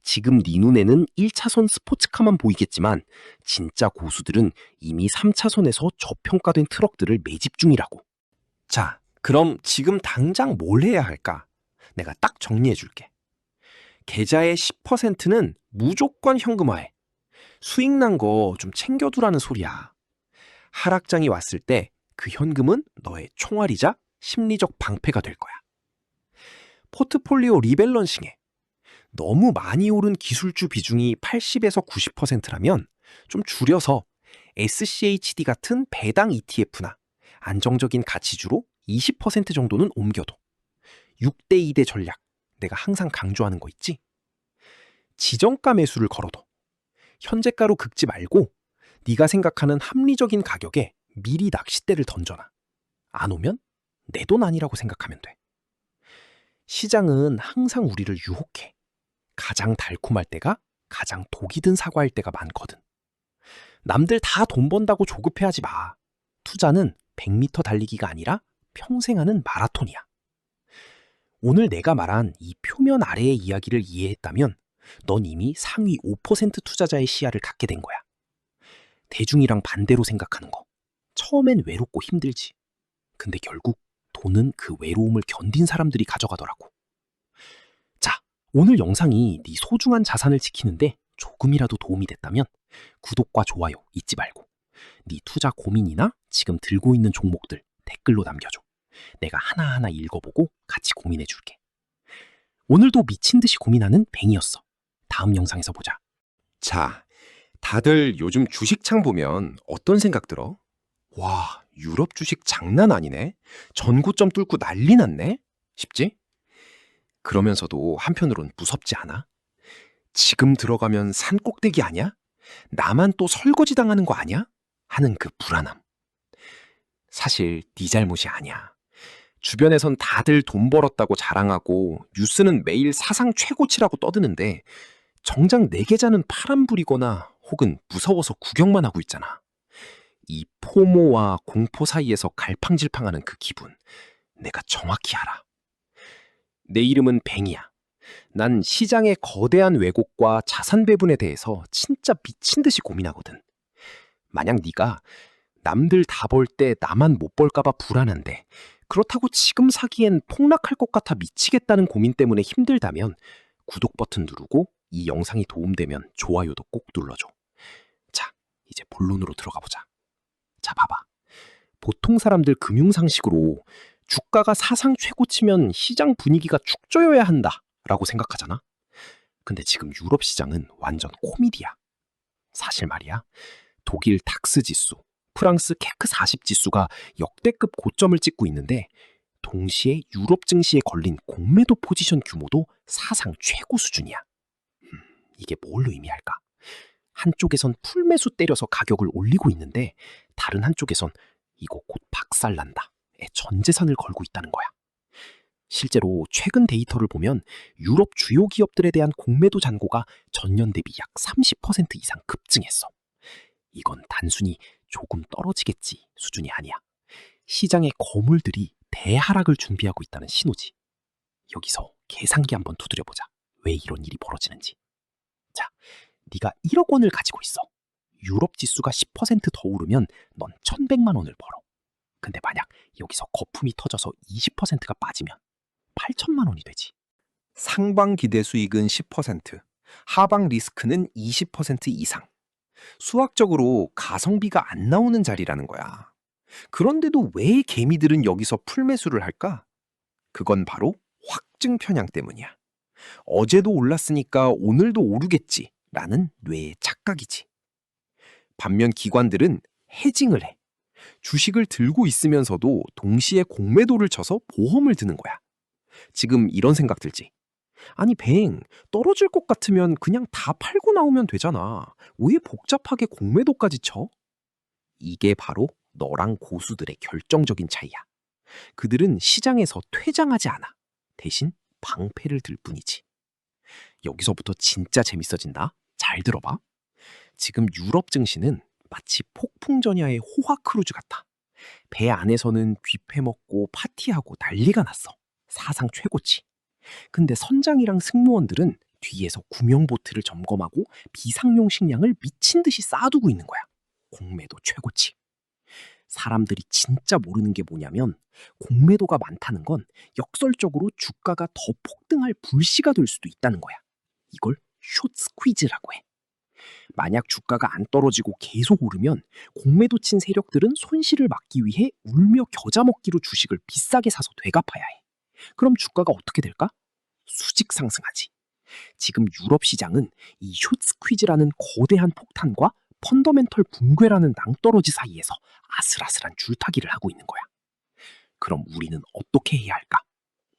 지금 네 눈에는 1차선 스포츠카만 보이겠지만 진짜 고수들은 이미 3차선에서 저평가된 트럭들을 매집 중이라고. 자, 그럼 지금 당장 뭘 해야 할까? 내가 딱 정리해 줄게. 계좌의 10%는 무조건 현금화해. 수익 난 거 좀 챙겨두라는 소리야. 하락장이 왔을 때 그 현금은 너의 총알이자 심리적 방패가 될 거야. 포트폴리오 리밸런싱해. 너무 많이 오른 기술주 비중이 80에서 90%라면 좀 줄여서 SCHD 같은 배당 ETF나 안정적인 가치주로 20% 정도는 옮겨둬. 6대 2대 전략, 내가 항상 강조하는 거 있지? 지정가 매수를 걸어둬. 현재가로 긁지 말고 네가 생각하는 합리적인 가격에 미리 낚싯대를 던져놔. 안 오면 내 돈 아니라고 생각하면 돼. 시장은 항상 우리를 유혹해. 가장 달콤할 때가 가장 독이 든 사과일 때가 많거든. 남들 다 돈 번다고 조급해하지 마. 투자는 100m 달리기가 아니라 평생 하는 마라톤이야. 오늘 내가 말한 이 표면 아래의 이야기를 이해했다면 넌 이미 상위 5% 투자자의 시야를 갖게 된 거야. 대중이랑 반대로 생각하는 거. 처음엔 외롭고 힘들지. 근데 결국 돈은 그 외로움을 견딘 사람들이 가져가더라고. 자, 오늘 영상이 네 소중한 자산을 지키는데 조금이라도 도움이 됐다면 구독과 좋아요 잊지 말고 네 투자 고민이나 지금 들고 있는 종목들 댓글로 남겨줘. 내가 하나하나 읽어보고 같이 고민해줄게. 오늘도 미친 듯이 고민하는 뱅이었어. 다음 영상에서 보자. 자, 다들 요즘 주식창 보면 어떤 생각 들어? 와, 유럽 주식 장난 아니네. 전고점 뚫고 난리 났네. 싶지? 그러면서도 한편으론 무섭지 않아? 지금 들어가면 산 꼭대기 아니야? 나만 또 설거지 당하는 거 아니야? 하는 그 불안함. 사실 네 잘못이 아니야. 주변에선 다들 돈 벌었다고 자랑하고 뉴스는 매일 사상 최고치라고 떠드는데 정작 내 계좌는 파란불이거나 혹은 무서워서 구경만 하고 있잖아. 이 포모와 공포 사이에서 갈팡질팡하는 그 기분, 내가 정확히 알아. 내 이름은 뱅이야. 난 시장의 거대한 왜곡과 자산 배분에 대해서 진짜 미친 듯이 고민하거든. 만약 네가 남들 다 벌 때 나만 못 벌까봐 불안한데 그렇다고 지금 사기엔 폭락할 것 같아 미치겠다는 고민 때문에 힘들다면 구독 버튼 누르고 이 영상이 도움되면 좋아요도 꼭 눌러줘. 자, 이제 본론으로 들어가 보자. 자, 봐봐. 보통 사람들 금융상식으로 주가가 사상 최고치면 시장 분위기가 축조여야 한다 라고 생각하잖아. 근데 지금 유럽 시장은 완전 코미디야. 사실 말이야, 독일 닥스 지수, 프랑스 케크 40 지수가 역대급 고점을 찍고 있는데 동시에 유럽 증시에 걸린 공매도 포지션 규모도 사상 최고 수준이야. 이게 뭘로 의미할까? 한쪽에선 풀매수 때려서 가격을 올리고 있는데 다른 한쪽에선 이거 곧 박살난다에 전 재산을 걸고 있다는 거야. 실제로 최근 데이터를 보면 유럽 주요 기업들에 대한 공매도 잔고가 전년 대비 약 30% 이상 급증했어. 이건 단순히 조금 떨어지겠지 수준이 아니야. 시장의 거물들이 대하락을 준비하고 있다는 신호지. 여기서 계산기 한번 두드려보자. 왜 이런 일이 벌어지는지. 자, 네가 1억 원을 가지고 있어. 유럽 지수가 10% 더 오르면 넌 1,100만 원을 벌어. 근데 만약 여기서 거품이 터져서 20%가 빠지면 8천만 원이 되지. 상방 기대 수익은 10%, 하방 리스크는 20% 이상. 수학적으로 가성비가 안 나오는 자리라는 거야. 그런데도 왜 개미들은 여기서 풀매수를 할까? 그건 바로 확증 편향 때문이야. 어제도 올랐으니까 오늘도 오르겠지 라는 뇌의 착각이지. 반면 기관들은 해징을 해. 주식을 들고 있으면서도 동시에 공매도를 쳐서 보험을 드는 거야. 지금 이런 생각 들지? 아니 뱅, 떨어질 것 같으면 그냥 다 팔고 나오면 되잖아. 왜 복잡하게 공매도까지 쳐? 이게 바로 너랑 고수들의 결정적인 차이야. 그들은 시장에서 퇴장하지 않아. 대신 방패를 들 뿐이지. 여기서부터 진짜 재밌어진다. 잘 들어봐. 지금 유럽 증시는 마치 폭풍전야의 호화 크루즈 같아. 배 안에서는 뷔페 먹고 파티하고 난리가 났어. 사상 최고치. 근데 선장이랑 승무원들은 뒤에서 구명보트를 점검하고 비상용 식량을 미친 듯이 쌓아두고 있는 거야. 공매도 최고치. 사람들이 진짜 모르는 게 뭐냐면 공매도가 많다는 건 역설적으로 주가가 더 폭등할 불씨가 될 수도 있다는 거야. 이걸 숏 스퀴즈라고 해. 만약 주가가 안 떨어지고 계속 오르면 공매도 친 세력들은 손실을 막기 위해 울며 겨자 먹기로 주식을 비싸게 사서 되갚아야 해. 그럼 주가가 어떻게 될까? 수직 상승하지. 지금 유럽 시장은 이 숏 스퀴즈라는 거대한 폭탄과 펀더멘털 붕괴라는 낭떠러지 사이에서 아슬아슬한 줄타기를 하고 있는 거야. 그럼 우리는 어떻게 해야 할까?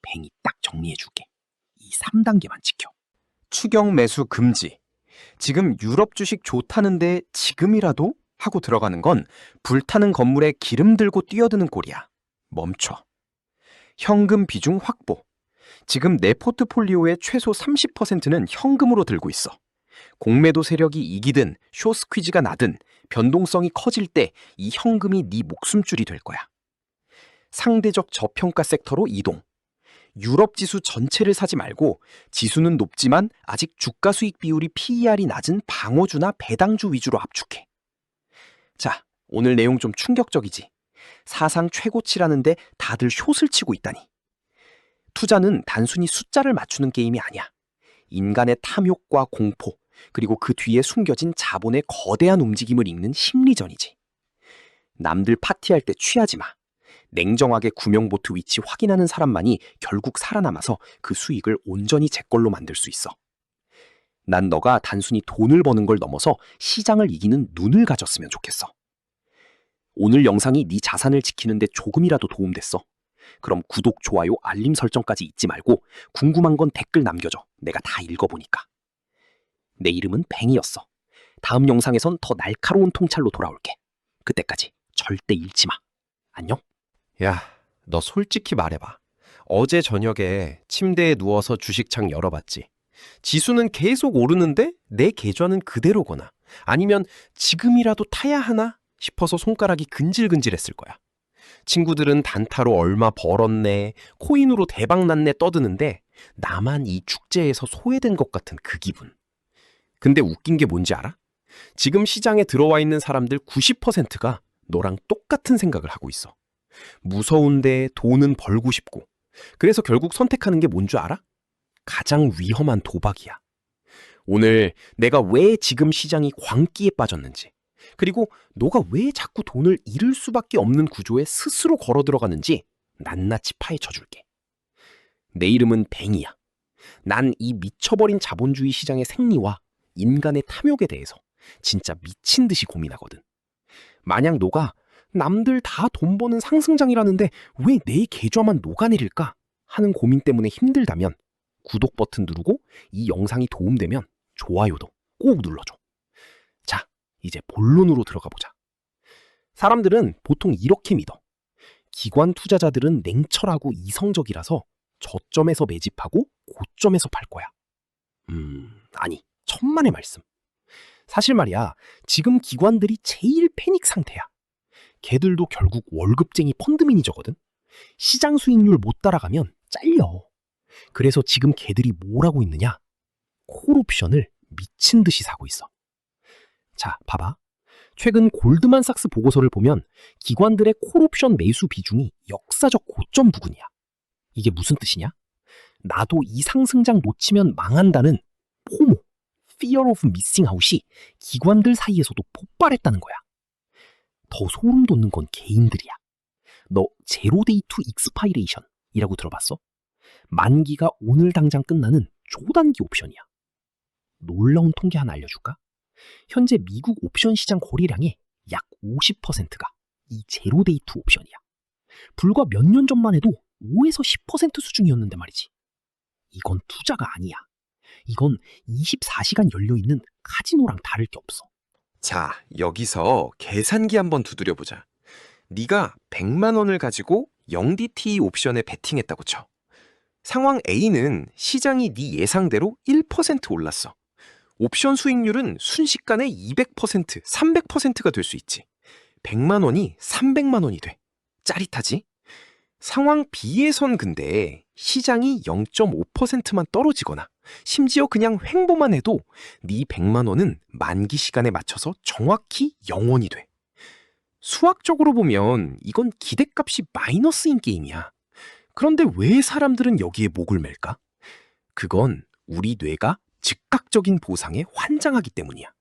뱅이 딱 정리해줄게. 이 3단계만 지켜. 추경 매수 금지. 지금 유럽 주식 좋다는데 지금이라도? 하고 들어가는 건 불타는 건물에 기름 들고 뛰어드는 꼴이야. 멈춰. 현금 비중 확보. 지금 내 포트폴리오의 최소 30%는 현금으로 들고 있어. 공매도 세력이 이기든 쇼스퀴즈가 나든 변동성이 커질 때 이 현금이 네 목숨줄이 될 거야. 상대적 저평가 섹터로 이동. 유럽 지수 전체를 사지 말고 지수는 높지만 아직 주가 수익 비율이 PER이 낮은 방어주나 배당주 위주로 압축해. 자, 오늘 내용 좀 충격적이지? 사상 최고치라는데 다들 숏을 치고 있다니. 투자는 단순히 숫자를 맞추는 게임이 아니야. 인간의 탐욕과 공포, 그리고 그 뒤에 숨겨진 자본의 거대한 움직임을 읽는 심리전이지. 남들 파티할 때 취하지 마. 냉정하게 구명보트 위치 확인하는 사람만이 결국 살아남아서 그 수익을 온전히 제 걸로 만들 수 있어. 난 너가 단순히 돈을 버는 걸 넘어서 시장을 이기는 눈을 가졌으면 좋겠어. 오늘 영상이 네 자산을 지키는 데 조금이라도 도움됐어. 그럼 구독, 좋아요, 알림 설정까지 잊지 말고 궁금한 건 댓글 남겨줘. 내가 다 읽어보니까. 내 이름은 뱅이었어. 다음 영상에선 더 날카로운 통찰로 돌아올게. 그때까지 절대 잃지 마. 안녕. 야, 너 솔직히 말해봐. 어제 저녁에 침대에 누워서 주식창 열어봤지. 지수는 계속 오르는데 내 계좌는 그대로거나 아니면 지금이라도 타야 하나 싶어서 손가락이 근질근질했을 거야. 친구들은 단타로 얼마 벌었네, 코인으로 대박 났네 떠드는데 나만 이 축제에서 소외된 것 같은 그 기분. 근데 웃긴 게 뭔지 알아? 지금 시장에 들어와 있는 사람들 90%가 너랑 똑같은 생각을 하고 있어. 무서운데 돈은 벌고 싶고. 그래서 결국 선택하는 게 뭔 줄 알아? 가장 위험한 도박이야. 오늘 내가 왜 지금 시장이 광기에 빠졌는지, 그리고 너가 왜 자꾸 돈을 잃을 수밖에 없는 구조에 스스로 걸어 들어가는지 낱낱이 파헤쳐 줄게. 내 이름은 뱅이야. 난 이 미쳐버린 자본주의 시장의 생리와 인간의 탐욕에 대해서 진짜 미친 듯이 고민하거든. 만약 너가 남들 다 돈 버는 상승장이라는데 왜 내 계좌만 녹아내릴까 하는 고민 때문에 힘들다면 구독 버튼 누르고 이 영상이 도움되면 좋아요도 꼭 눌러줘. 자, 이제 본론으로 들어가 보자. 사람들은 보통 이렇게 믿어. 기관 투자자들은 냉철하고 이성적이라서 저점에서 매집하고 고점에서 팔 거야. 아니, 천만의 말씀. 사실 말이야, 지금 기관들이 제일 패닉 상태야. 걔들도 결국 월급쟁이 펀드 매니저거든. 시장 수익률 못 따라가면 잘려. 그래서 지금 걔들이 뭘 하고 있느냐? 콜옵션을 미친 듯이 사고 있어. 자, 봐봐. 최근 골드만삭스 보고서를 보면 기관들의 콜옵션 매수 비중이 역사적 고점 부근이야. 이게 무슨 뜻이냐? 나도 이 상승장 놓치면 망한다는 포모, Fear of Missing Out이 기관들 사이에서도 폭발했다는 거야. 더 소름 돋는 건 개인들이야. 너 제로 데이 투 익스파이레이션이라고 들어봤어? 만기가 오늘 당장 끝나는 초단기 옵션이야. 놀라운 통계 하나 알려줄까? 현재 미국 옵션 시장 거래량의 약 50%가 이 제로 데이 투 옵션이야. 불과 몇 년 전만 해도 5에서 10% 수준이었는데 말이지. 이건 투자가 아니야. 이건 24시간 열려있는 카지노랑 다를 게 없어. 자, 여기서 계산기 한번 두드려보자. 네가 100만 원을 가지고 0DT 옵션에 베팅했다고 쳐. 상황 A는 시장이 네 예상대로 1% 올랐어. 옵션 수익률은 순식간에 200%, 300%가 될 수 있지. 100만 원이 300만 원이 돼. 짜릿하지? 상황 B에선 근데 시장이 0.5%만 떨어지거나 심지어 그냥 횡보만 해도 네 100만 원은 만기 시간에 맞춰서 정확히 0원이 돼. 수학적으로 보면 이건 기대값이 마이너스인 게임이야. 그런데 왜 사람들은 여기에 목을 맬까? 그건 우리 뇌가 즉각적인 보상에 환장하기 때문이야.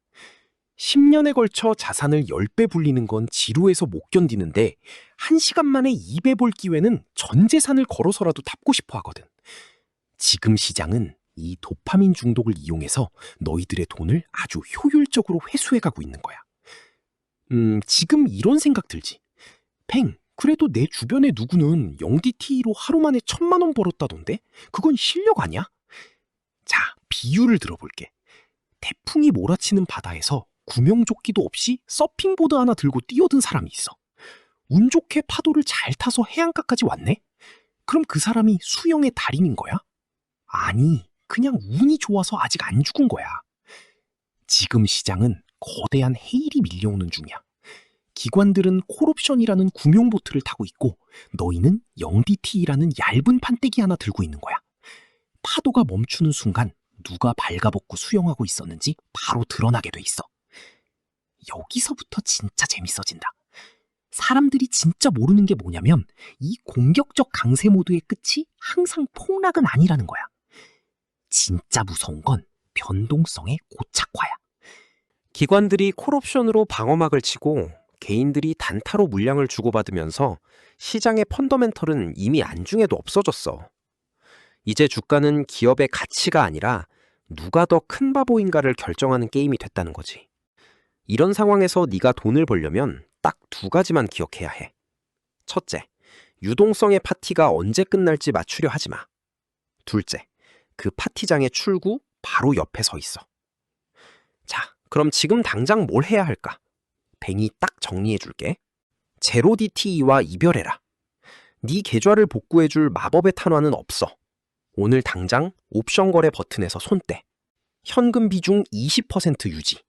10년에 걸쳐 자산을 10배 불리는 건 지루해서 못 견디는데 1시간 만에 2배 볼 기회는 전 재산을 걸어서라도 답고 싶어 하거든. 지금 시장은 이 도파민 중독을 이용해서 너희들의 돈을 아주 효율적으로 회수해가고 있는 거야. 지금 이런 생각 들지? 팽, 그래도 내 주변에 누구는 0DT로 하루 만에 1,000만 원 벌었다던데? 그건 실력 아니야? 자, 비유를 들어볼게. 태풍이 몰아치는 바다에서 구명조끼도 없이 서핑보드 하나 들고 뛰어든 사람이 있어. 운 좋게 파도를 잘 타서 해안가까지 왔네? 그럼 그 사람이 수영의 달인인 거야? 아니, 그냥 운이 좋아서 아직 안 죽은 거야. 지금 시장은 거대한 헤일이 밀려오는 중이야. 기관들은 콜옵션이라는 구명보트를 타고 있고 너희는 0DT라는 얇은 판때기 하나 들고 있는 거야. 파도가 멈추는 순간 누가 발가벗고 수영하고 있었는지 바로 드러나게 돼 있어. 여기서부터 진짜 재밌어진다. 사람들이 진짜 모르는 게 뭐냐면 이 공격적 강세 모드의 끝이 항상 폭락은 아니라는 거야. 진짜 무서운 건 변동성의 고착화야. 기관들이 콜옵션으로 방어막을 치고 개인들이 단타로 물량을 주고받으면서 시장의 펀더멘털은 이미 안중에도 없어졌어. 이제 주가는 기업의 가치가 아니라 누가 더 큰 바보인가를 결정하는 게임이 됐다는 거지. 이런 상황에서 네가 돈을 벌려면 딱 2가지만 기억해야 해. 첫째, 유동성의 파티가 언제 끝날지 맞추려 하지 마. 둘째, 그 파티장의 출구 바로 옆에 서 있어. 자, 그럼 지금 당장 뭘 해야 할까? 뱅이 딱 정리해 줄게. 제로 DTE와 이별해라. 네 계좌를 복구해줄 마법의 탄환은 없어. 오늘 당장 옵션 거래 버튼에서 손 떼. 현금 비중 20% 유지.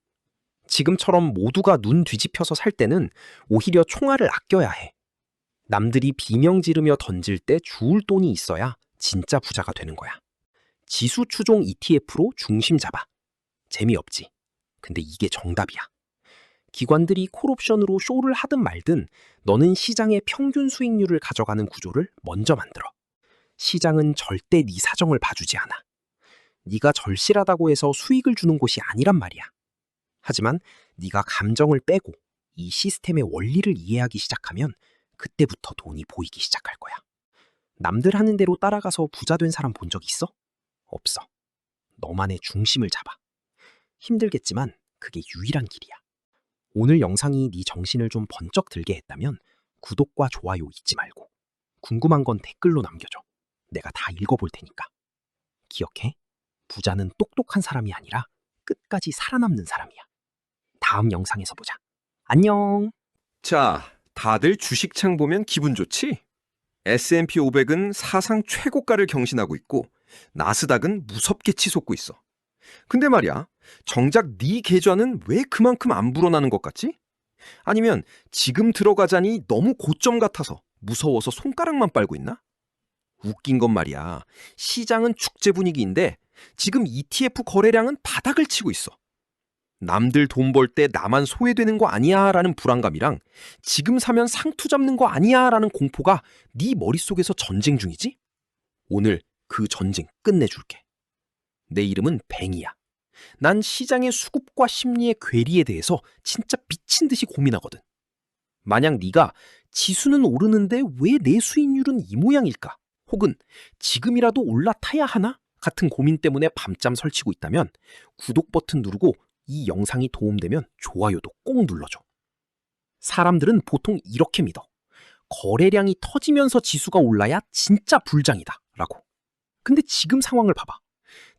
지금처럼 모두가 눈 뒤집혀서 살 때는 오히려 총알을 아껴야 해. 남들이 비명 지르며 던질 때 주울 돈이 있어야 진짜 부자가 되는 거야. 지수 추종 ETF로 중심 잡아. 재미없지. 근데 이게 정답이야. 기관들이 콜옵션으로 쇼를 하든 말든 너는 시장의 평균 수익률을 가져가는 구조를 먼저 만들어. 시장은 절대 네 사정을 봐주지 않아. 네가 절실하다고 해서 수익을 주는 곳이 아니란 말이야. 하지만 네가 감정을 빼고 이 시스템의 원리를 이해하기 시작하면 그때부터 돈이 보이기 시작할 거야. 남들 하는 대로 따라가서 부자 된 사람 본 적 있어? 없어. 너만의 중심을 잡아. 힘들겠지만 그게 유일한 길이야. 오늘 영상이 네 정신을 좀 번쩍 들게 했다면 구독과 좋아요 잊지 말고 궁금한 건 댓글로 남겨줘. 내가 다 읽어볼 테니까. 기억해? 부자는 똑똑한 사람이 아니라 끝까지 살아남는 사람이야. 다음 영상에서 보자. 안녕. 자, 다들 주식창 보면 기분 좋지? S&P 500은 사상 최고가를 경신하고 있고 나스닥은 무섭게 치솟고 있어. 근데 말이야, 정작 네 계좌는 왜 그만큼 안 불어나는 것 같지? 아니면 지금 들어가자니 너무 고점 같아서 무서워서 손가락만 빨고 있나? 웃긴 건 말이야, 시장은 축제 분위기인데 지금 ETF 거래량은 바닥을 치고 있어. 남들 돈 벌 때 나만 소외되는 거 아니야 라는 불안감이랑 지금 사면 상투 잡는 거 아니야 라는 공포가 네 머릿속에서 전쟁 중이지? 오늘 그 전쟁 끝내줄게. 내 이름은 뱅이야. 난 시장의 수급과 심리의 괴리에 대해서 진짜 미친 듯이 고민하거든. 만약 네가 지수는 오르는데 왜 내 수익률은 이 모양일까? 혹은 지금이라도 올라타야 하나? 같은 고민 때문에 밤잠 설치고 있다면 구독 버튼 누르고 이 영상이 도움되면 좋아요도 꼭 눌러줘. 사람들은 보통 이렇게 믿어. 거래량이 터지면서 지수가 올라야 진짜 불장이다 라고. 근데 지금 상황을 봐봐.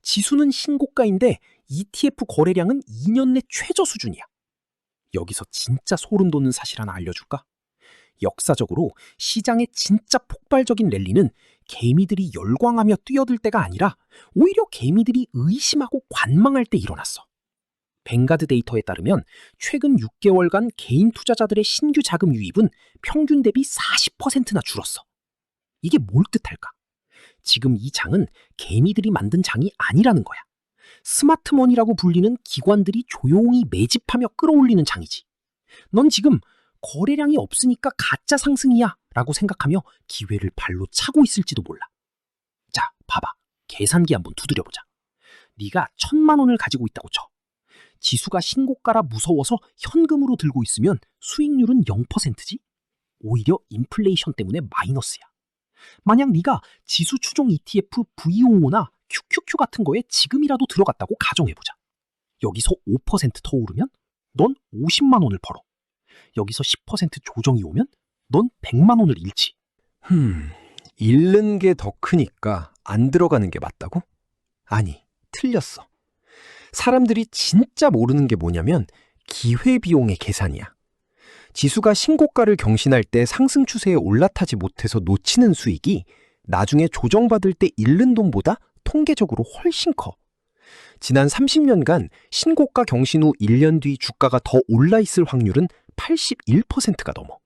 지수는 신고가인데 ETF 거래량은 2년 내 최저 수준이야. 여기서 진짜 소름 돋는 사실 하나 알려줄까? 역사적으로 시장의 진짜 폭발적인 랠리는 개미들이 열광하며 뛰어들 때가 아니라 오히려 개미들이 의심하고 관망할 때 일어났어. 뱅가드 데이터에 따르면 최근 6개월간 개인 투자자들의 신규 자금 유입은 평균 대비 40%나 줄었어. 이게 뭘 뜻할까? 지금 이 장은 개미들이 만든 장이 아니라는 거야. 스마트머니라고 불리는 기관들이 조용히 매집하며 끌어올리는 장이지. 넌 지금 거래량이 없으니까 가짜 상승이야 라고 생각하며 기회를 발로 차고 있을지도 몰라. 자, 봐봐. 계산기 한번 두드려보자. 네가 1,000만 원을 가지고 있다고 쳐. 지수가 신고가라 무서워서 현금으로 들고 있으면 수익률은 0%지? 오히려 인플레이션 때문에 마이너스야. 만약 네가 지수 추종 ETF VOO나 QQQ 같은 거에 지금이라도 들어갔다고 가정해보자. 여기서 5%더 오르면 넌 50만 원을 벌어. 여기서 10% 조정이 오면 넌 100만 원을 잃지. 잃는 게 더 크니까 안 들어가는 게 맞다고? 아니, 틀렸어. 사람들이 진짜 모르는 게 뭐냐면 기회비용의 계산이야. 지수가 신고가를 경신할 때 상승 추세에 올라타지 못해서 놓치는 수익이 나중에 조정받을 때 잃는 돈보다 통계적으로 훨씬 커. 지난 30년간 신고가 경신 후 1년 뒤 주가가 더 올라있을 확률은 81%가 넘어.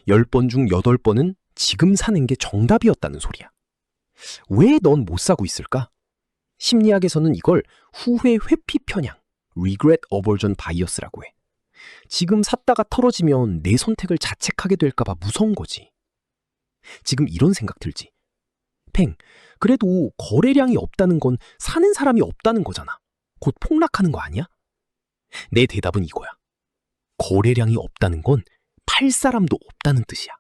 10번 중 8번은 지금 사는 게 정답이었다는 소리야. 왜 넌 못 사고 있을까? 심리학에서는 이걸 후회 회피 편향, regret aversion bias라고 해. 지금 샀다가 털어지면 내 선택을 자책하게 될까봐 무서운 거지. 지금 이런 생각 들지. 팽, 그래도 거래량이 없다는 건 사는 사람이 없다는 거잖아. 곧 폭락하는 거 아니야? 내 대답은 이거야. 거래량이 없다는 건 팔 사람도 없다는 뜻이야.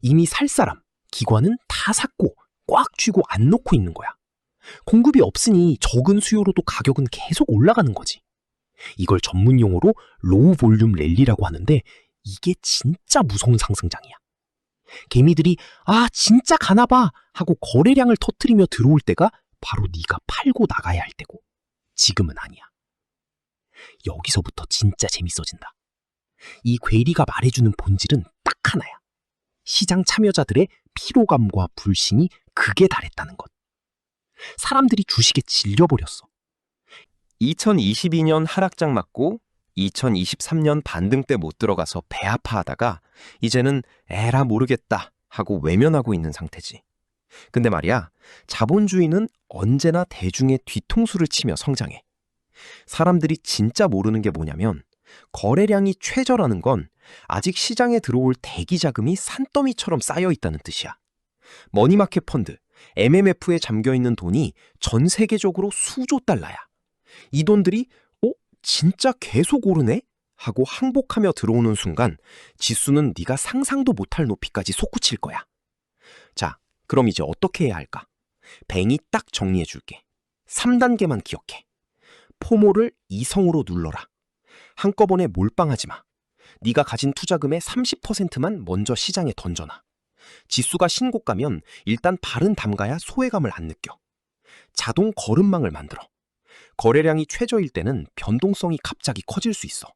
이미 살 사람, 기관은 다 샀고 꽉 쥐고 안 놓고 있는 거야. 공급이 없으니 적은 수요로도 가격은 계속 올라가는 거지. 이걸 전문 용어로 로우 볼륨 랠리라고 하는데 이게 진짜 무서운 상승장이야. 개미들이 진짜 가나봐 하고 거래량을 터뜨리며 들어올 때가 바로 네가 팔고 나가야 할 때고 지금은 아니야. 여기서부터 진짜 재밌어진다. 이 괴리가 말해주는 본질은 딱 하나야. 시장 참여자들의 피로감과 불신이 극에 달했다는 것. 사람들이 주식에 질려버렸어. 2022년 하락장 맞고 2023년 반등 때 못 들어가서 배 아파하다가 이제는 에라 모르겠다 하고 외면하고 있는 상태지. 근데 말이야, 자본주의는 언제나 대중의 뒤통수를 치며 성장해. 사람들이 진짜 모르는 게 뭐냐면 거래량이 최저라는 건 아직 시장에 들어올 대기 자금이 산더미처럼 쌓여 있다는 뜻이야. 머니마켓 펀드, MMF에 잠겨있는 돈이 전 세계적으로 수조 달러야. 이 돈들이 진짜 계속 오르네? 하고 항복하며 들어오는 순간 지수는 네가 상상도 못할 높이까지 솟구칠 거야. 자, 그럼 이제 어떻게 해야 할까? 뱅이 딱 정리해 줄게. 3단계만 기억해. 포모를 이성으로 눌러라. 한꺼번에 몰빵하지 마. 네가 가진 투자금의 30%만 먼저 시장에 던져놔. 지수가 신고가면 일단 발은 담가야 소외감을 안 느껴. 자동 거름망을 만들어. 거래량이 최저일 때는 변동성이 갑자기 커질 수 있어.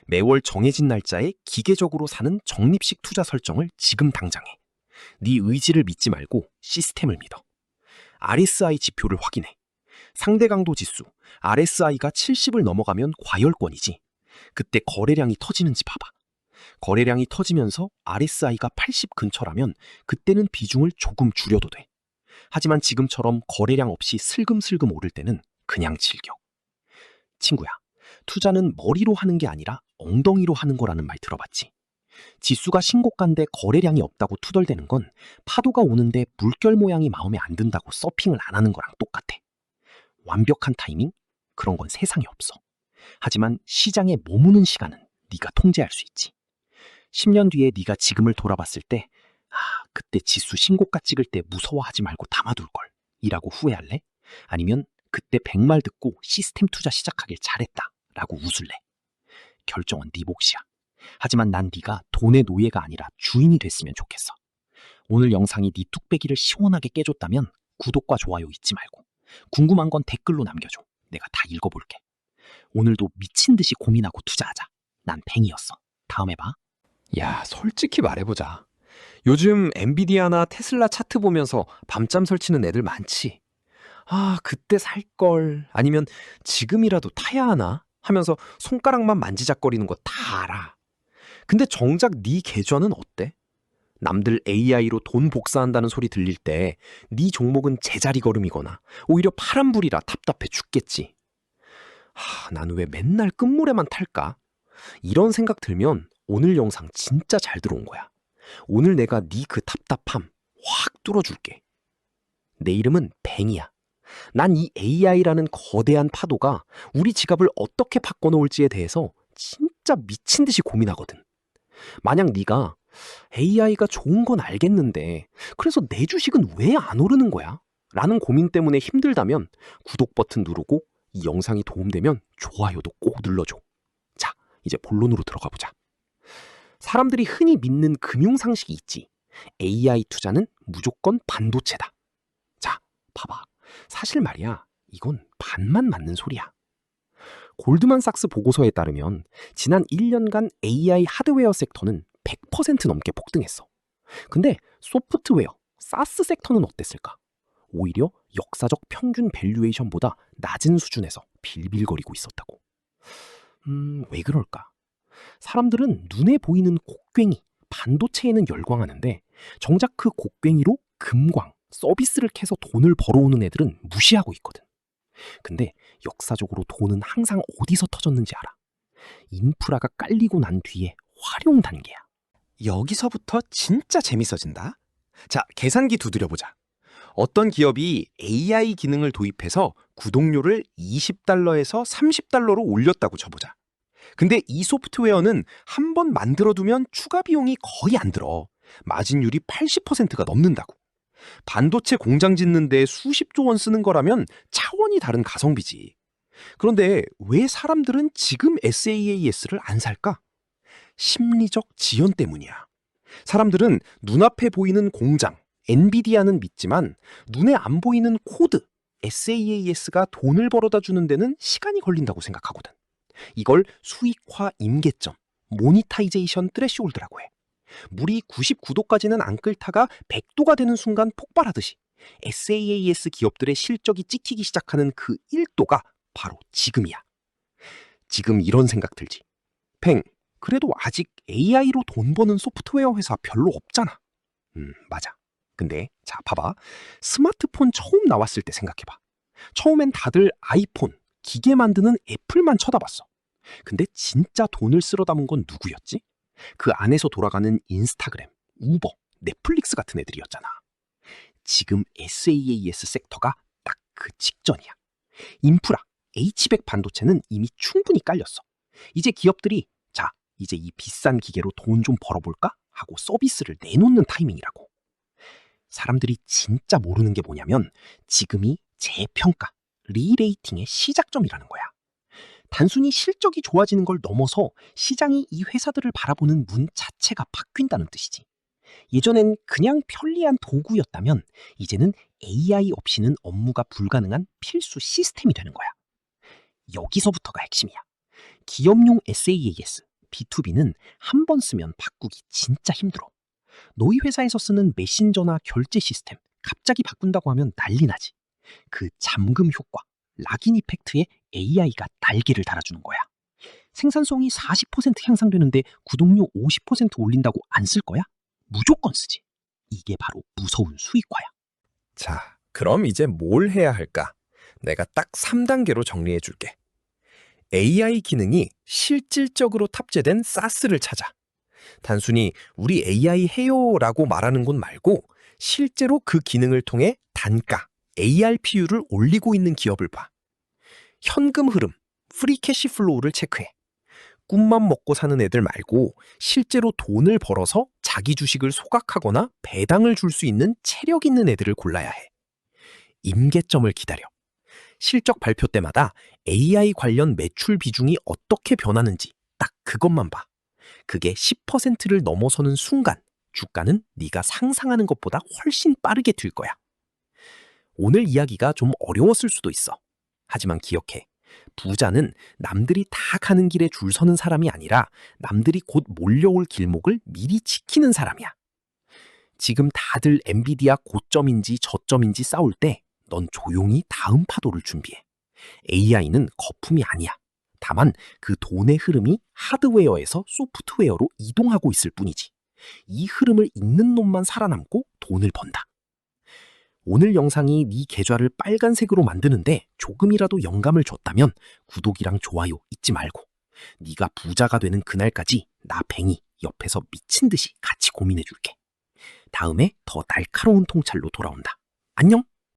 매월 정해진 날짜에 기계적으로 사는 적립식 투자 설정을 지금 당장 해. 네 의지를 믿지 말고 시스템을 믿어. RSI 지표를 확인해. 상대 강도 지수 RSI가 70을 넘어가면 과열권이지. 그때 거래량이 터지는지 봐봐. 거래량이 터지면서 RSI가 80 근처라면 그때는 비중을 조금 줄여도 돼. 하지만 지금처럼 거래량 없이 슬금슬금 오를 때는 그냥 즐겨. 친구야, 투자는 머리로 하는 게 아니라 엉덩이로 하는 거라는 말 들어봤지? 지수가 신고가인데 거래량이 없다고 투덜대는 건 파도가 오는데 물결 모양이 마음에 안 든다고 서핑을 안 하는 거랑 똑같아. 완벽한 타이밍? 그런 건 세상에 없어. 하지만 시장에 머무는 시간은 네가 통제할 수 있지. 10년 뒤에 네가 지금을 돌아봤을 때 그때 지수 신고가 찍을 때 무서워하지 말고 담아둘 걸 이라고 후회할래? 아니면 그때 100말 듣고 시스템 투자 시작하길 잘했다 라고 웃을래? 결정은 네 몫이야. 하지만 난 네가 돈의 노예가 아니라 주인이 됐으면 좋겠어. 오늘 영상이 네 뚝배기를 시원하게 깨줬다면 구독과 좋아요 잊지 말고 궁금한 건 댓글로 남겨줘. 내가 다 읽어볼게. 오늘도 미친 듯이 고민하고 투자하자. 난 뱅이었어. 다음에 봐. 야, 솔직히 말해보자. 요즘 엔비디아나 테슬라 차트 보면서 밤잠 설치는 애들 많지. 그때 살걸. 아니면 지금이라도 타야 하나? 하면서 손가락만 만지작거리는 거 다 알아. 근데 정작 네 계좌는 어때? 남들 AI로 돈 복사한다는 소리 들릴 때 네 종목은 제자리 걸음이거나 오히려 파란불이라 답답해 죽겠지. 난 왜 맨날 끝물에만 탈까? 이런 생각 들면 오늘 영상 진짜 잘 들어온 거야. 오늘 내가 네 그 답답함 확 뚫어줄게. 내 이름은 뱅이야. 난 이 AI라는 거대한 파도가 우리 지갑을 어떻게 바꿔놓을지에 대해서 진짜 미친 듯이 고민하거든. 만약 네가 AI가 좋은 건 알겠는데 그래서 내 주식은 왜 안 오르는 거야? 라는 고민 때문에 힘들다면 구독 버튼 누르고 이 영상이 도움되면 좋아요도 꼭 눌러줘. 자, 이제 본론으로 들어가 보자. 사람들이 흔히 믿는 금융상식이 있지. AI 투자는 무조건 반도체다. 자, 봐봐. 사실 말이야, 이건 반만 맞는 소리야. 골드만삭스 보고서에 따르면 지난 1년간 AI 하드웨어 섹터는 100% 넘게 폭등했어. 근데 소프트웨어, 사스 섹터는 어땠을까? 오히려 역사적 평균 밸류에이션보다 낮은 수준에서 빌빌거리고 있었다고. 왜 그럴까? 사람들은 눈에 보이는 곡괭이, 반도체에는 열광하는데 정작 그 곡괭이로 금광, 서비스를 캐서 돈을 벌어오는 애들은 무시하고 있거든. 근데 역사적으로 돈은 항상 어디서 터졌는지 알아? 인프라가 깔리고 난 뒤에 활용 단계야. 여기서부터 진짜 재밌어진다. 자, 계산기 두드려보자. 어떤 기업이 AI 기능을 도입해서 구독료를 $20에서 $30로 올렸다고 쳐보자. 근데 이 소프트웨어는 한 번 만들어두면 추가 비용이 거의 안 들어. 마진율이 80%가 넘는다고. 반도체 공장 짓는데 수십조 원 쓰는 거라면 차원이 다른 가성비지. 그런데 왜 사람들은 지금 SaaS를 안 살까? 심리적 지연 때문이야. 사람들은 눈앞에 보이는 공장, 엔비디아는 믿지만 눈에 안 보이는 코드, SaaS가 돈을 벌어다 주는 데는 시간이 걸린다고 생각하거든. 이걸 수익화 임계점, 모니타이제이션 트레시홀드라고 해. 물이 99도까지는 안 끓다가 100도가 되는 순간 폭발하듯이 SaaS 기업들의 실적이 찍히기 시작하는 그 1도가 바로 지금이야. 지금 이런 생각 들지. 팽, 그래도 아직 AI로 돈 버는 소프트웨어 회사 별로 없잖아. 맞아. 근데 자, 봐봐. 스마트폰 처음 나왔을 때 생각해봐. 처음엔 다들 아이폰, 기계 만드는 애플만 쳐다봤어. 근데 진짜 돈을 쓸어 담은 건 누구였지? 그 안에서 돌아가는 인스타그램, 우버, 넷플릭스 같은 애들이었잖아. 지금 SaaS 섹터가 딱 그 직전이야. 인프라, H100 반도체는 이미 충분히 깔렸어. 이제 기업들이 자, 이제 이 비싼 기계로 돈 좀 벌어볼까? 하고 서비스를 내놓는 타이밍이라고. 사람들이 진짜 모르는 게 뭐냐면 지금이 재평가, 리레이팅의 시작점이라는 거야. 단순히 실적이 좋아지는 걸 넘어서 시장이 이 회사들을 바라보는 눈 자체가 바뀐다는 뜻이지. 예전엔 그냥 편리한 도구였다면 이제는 AI 없이는 업무가 불가능한 필수 시스템이 되는 거야. 여기서부터가 핵심이야. 기업용 SaaS, B2B는 한 번 쓰면 바꾸기 진짜 힘들어. 너희 회사에서 쓰는 메신저나 결제 시스템 갑자기 바꾼다고 하면 난리 나지. 그 잠금 효과, 락인 이펙트에 AI가 날개를 달아주는 거야. 생산성이 40% 향상되는데 구독료 50% 올린다고 안 쓸 거야? 무조건 쓰지. 이게 바로 무서운 수익화야. 자, 그럼 이제 뭘 해야 할까? 내가 딱 3단계로 정리해 줄게. AI 기능이 실질적으로 탑재된 SaaS를 찾아. 단순히 우리 AI 해요라고 말하는 곳 말고 실제로 그 기능을 통해 단가, ARPU를 올리고 있는 기업을 봐. 현금 흐름, 프리 캐시 플로우를 체크해. 꿈만 먹고 사는 애들 말고 실제로 돈을 벌어서 자기 주식을 소각하거나 배당을 줄 수 있는 체력 있는 애들을 골라야 해. 임계점을 기다려. 실적 발표 때마다 AI 관련 매출 비중이 어떻게 변하는지 딱 그것만 봐. 그게 10%를 넘어서는 순간 주가는 네가 상상하는 것보다 훨씬 빠르게 뛸 거야. 오늘 이야기가 좀 어려웠을 수도 있어. 하지만 기억해. 부자는 남들이 다 가는 길에 줄 서는 사람이 아니라 남들이 곧 몰려올 길목을 미리 지키는 사람이야. 지금 다들 엔비디아 고점인지 저점인지 싸울 때 넌 조용히 다음 파도를 준비해. AI는 거품이 아니야. 다만 그 돈의 흐름이 하드웨어에서 소프트웨어로 이동하고 있을 뿐이지. 이 흐름을 읽는 놈만 살아남고 돈을 번다. 오늘 영상이 네 계좌를 빨간색으로 만드는데 조금이라도 영감을 줬다면 구독이랑 좋아요 잊지 말고, 네가 부자가 되는 그날까지 나 뱅이 옆에서 미친 듯이 같이 고민해 줄게. 다음에 더 날카로운 통찰로 돌아온다. 안녕!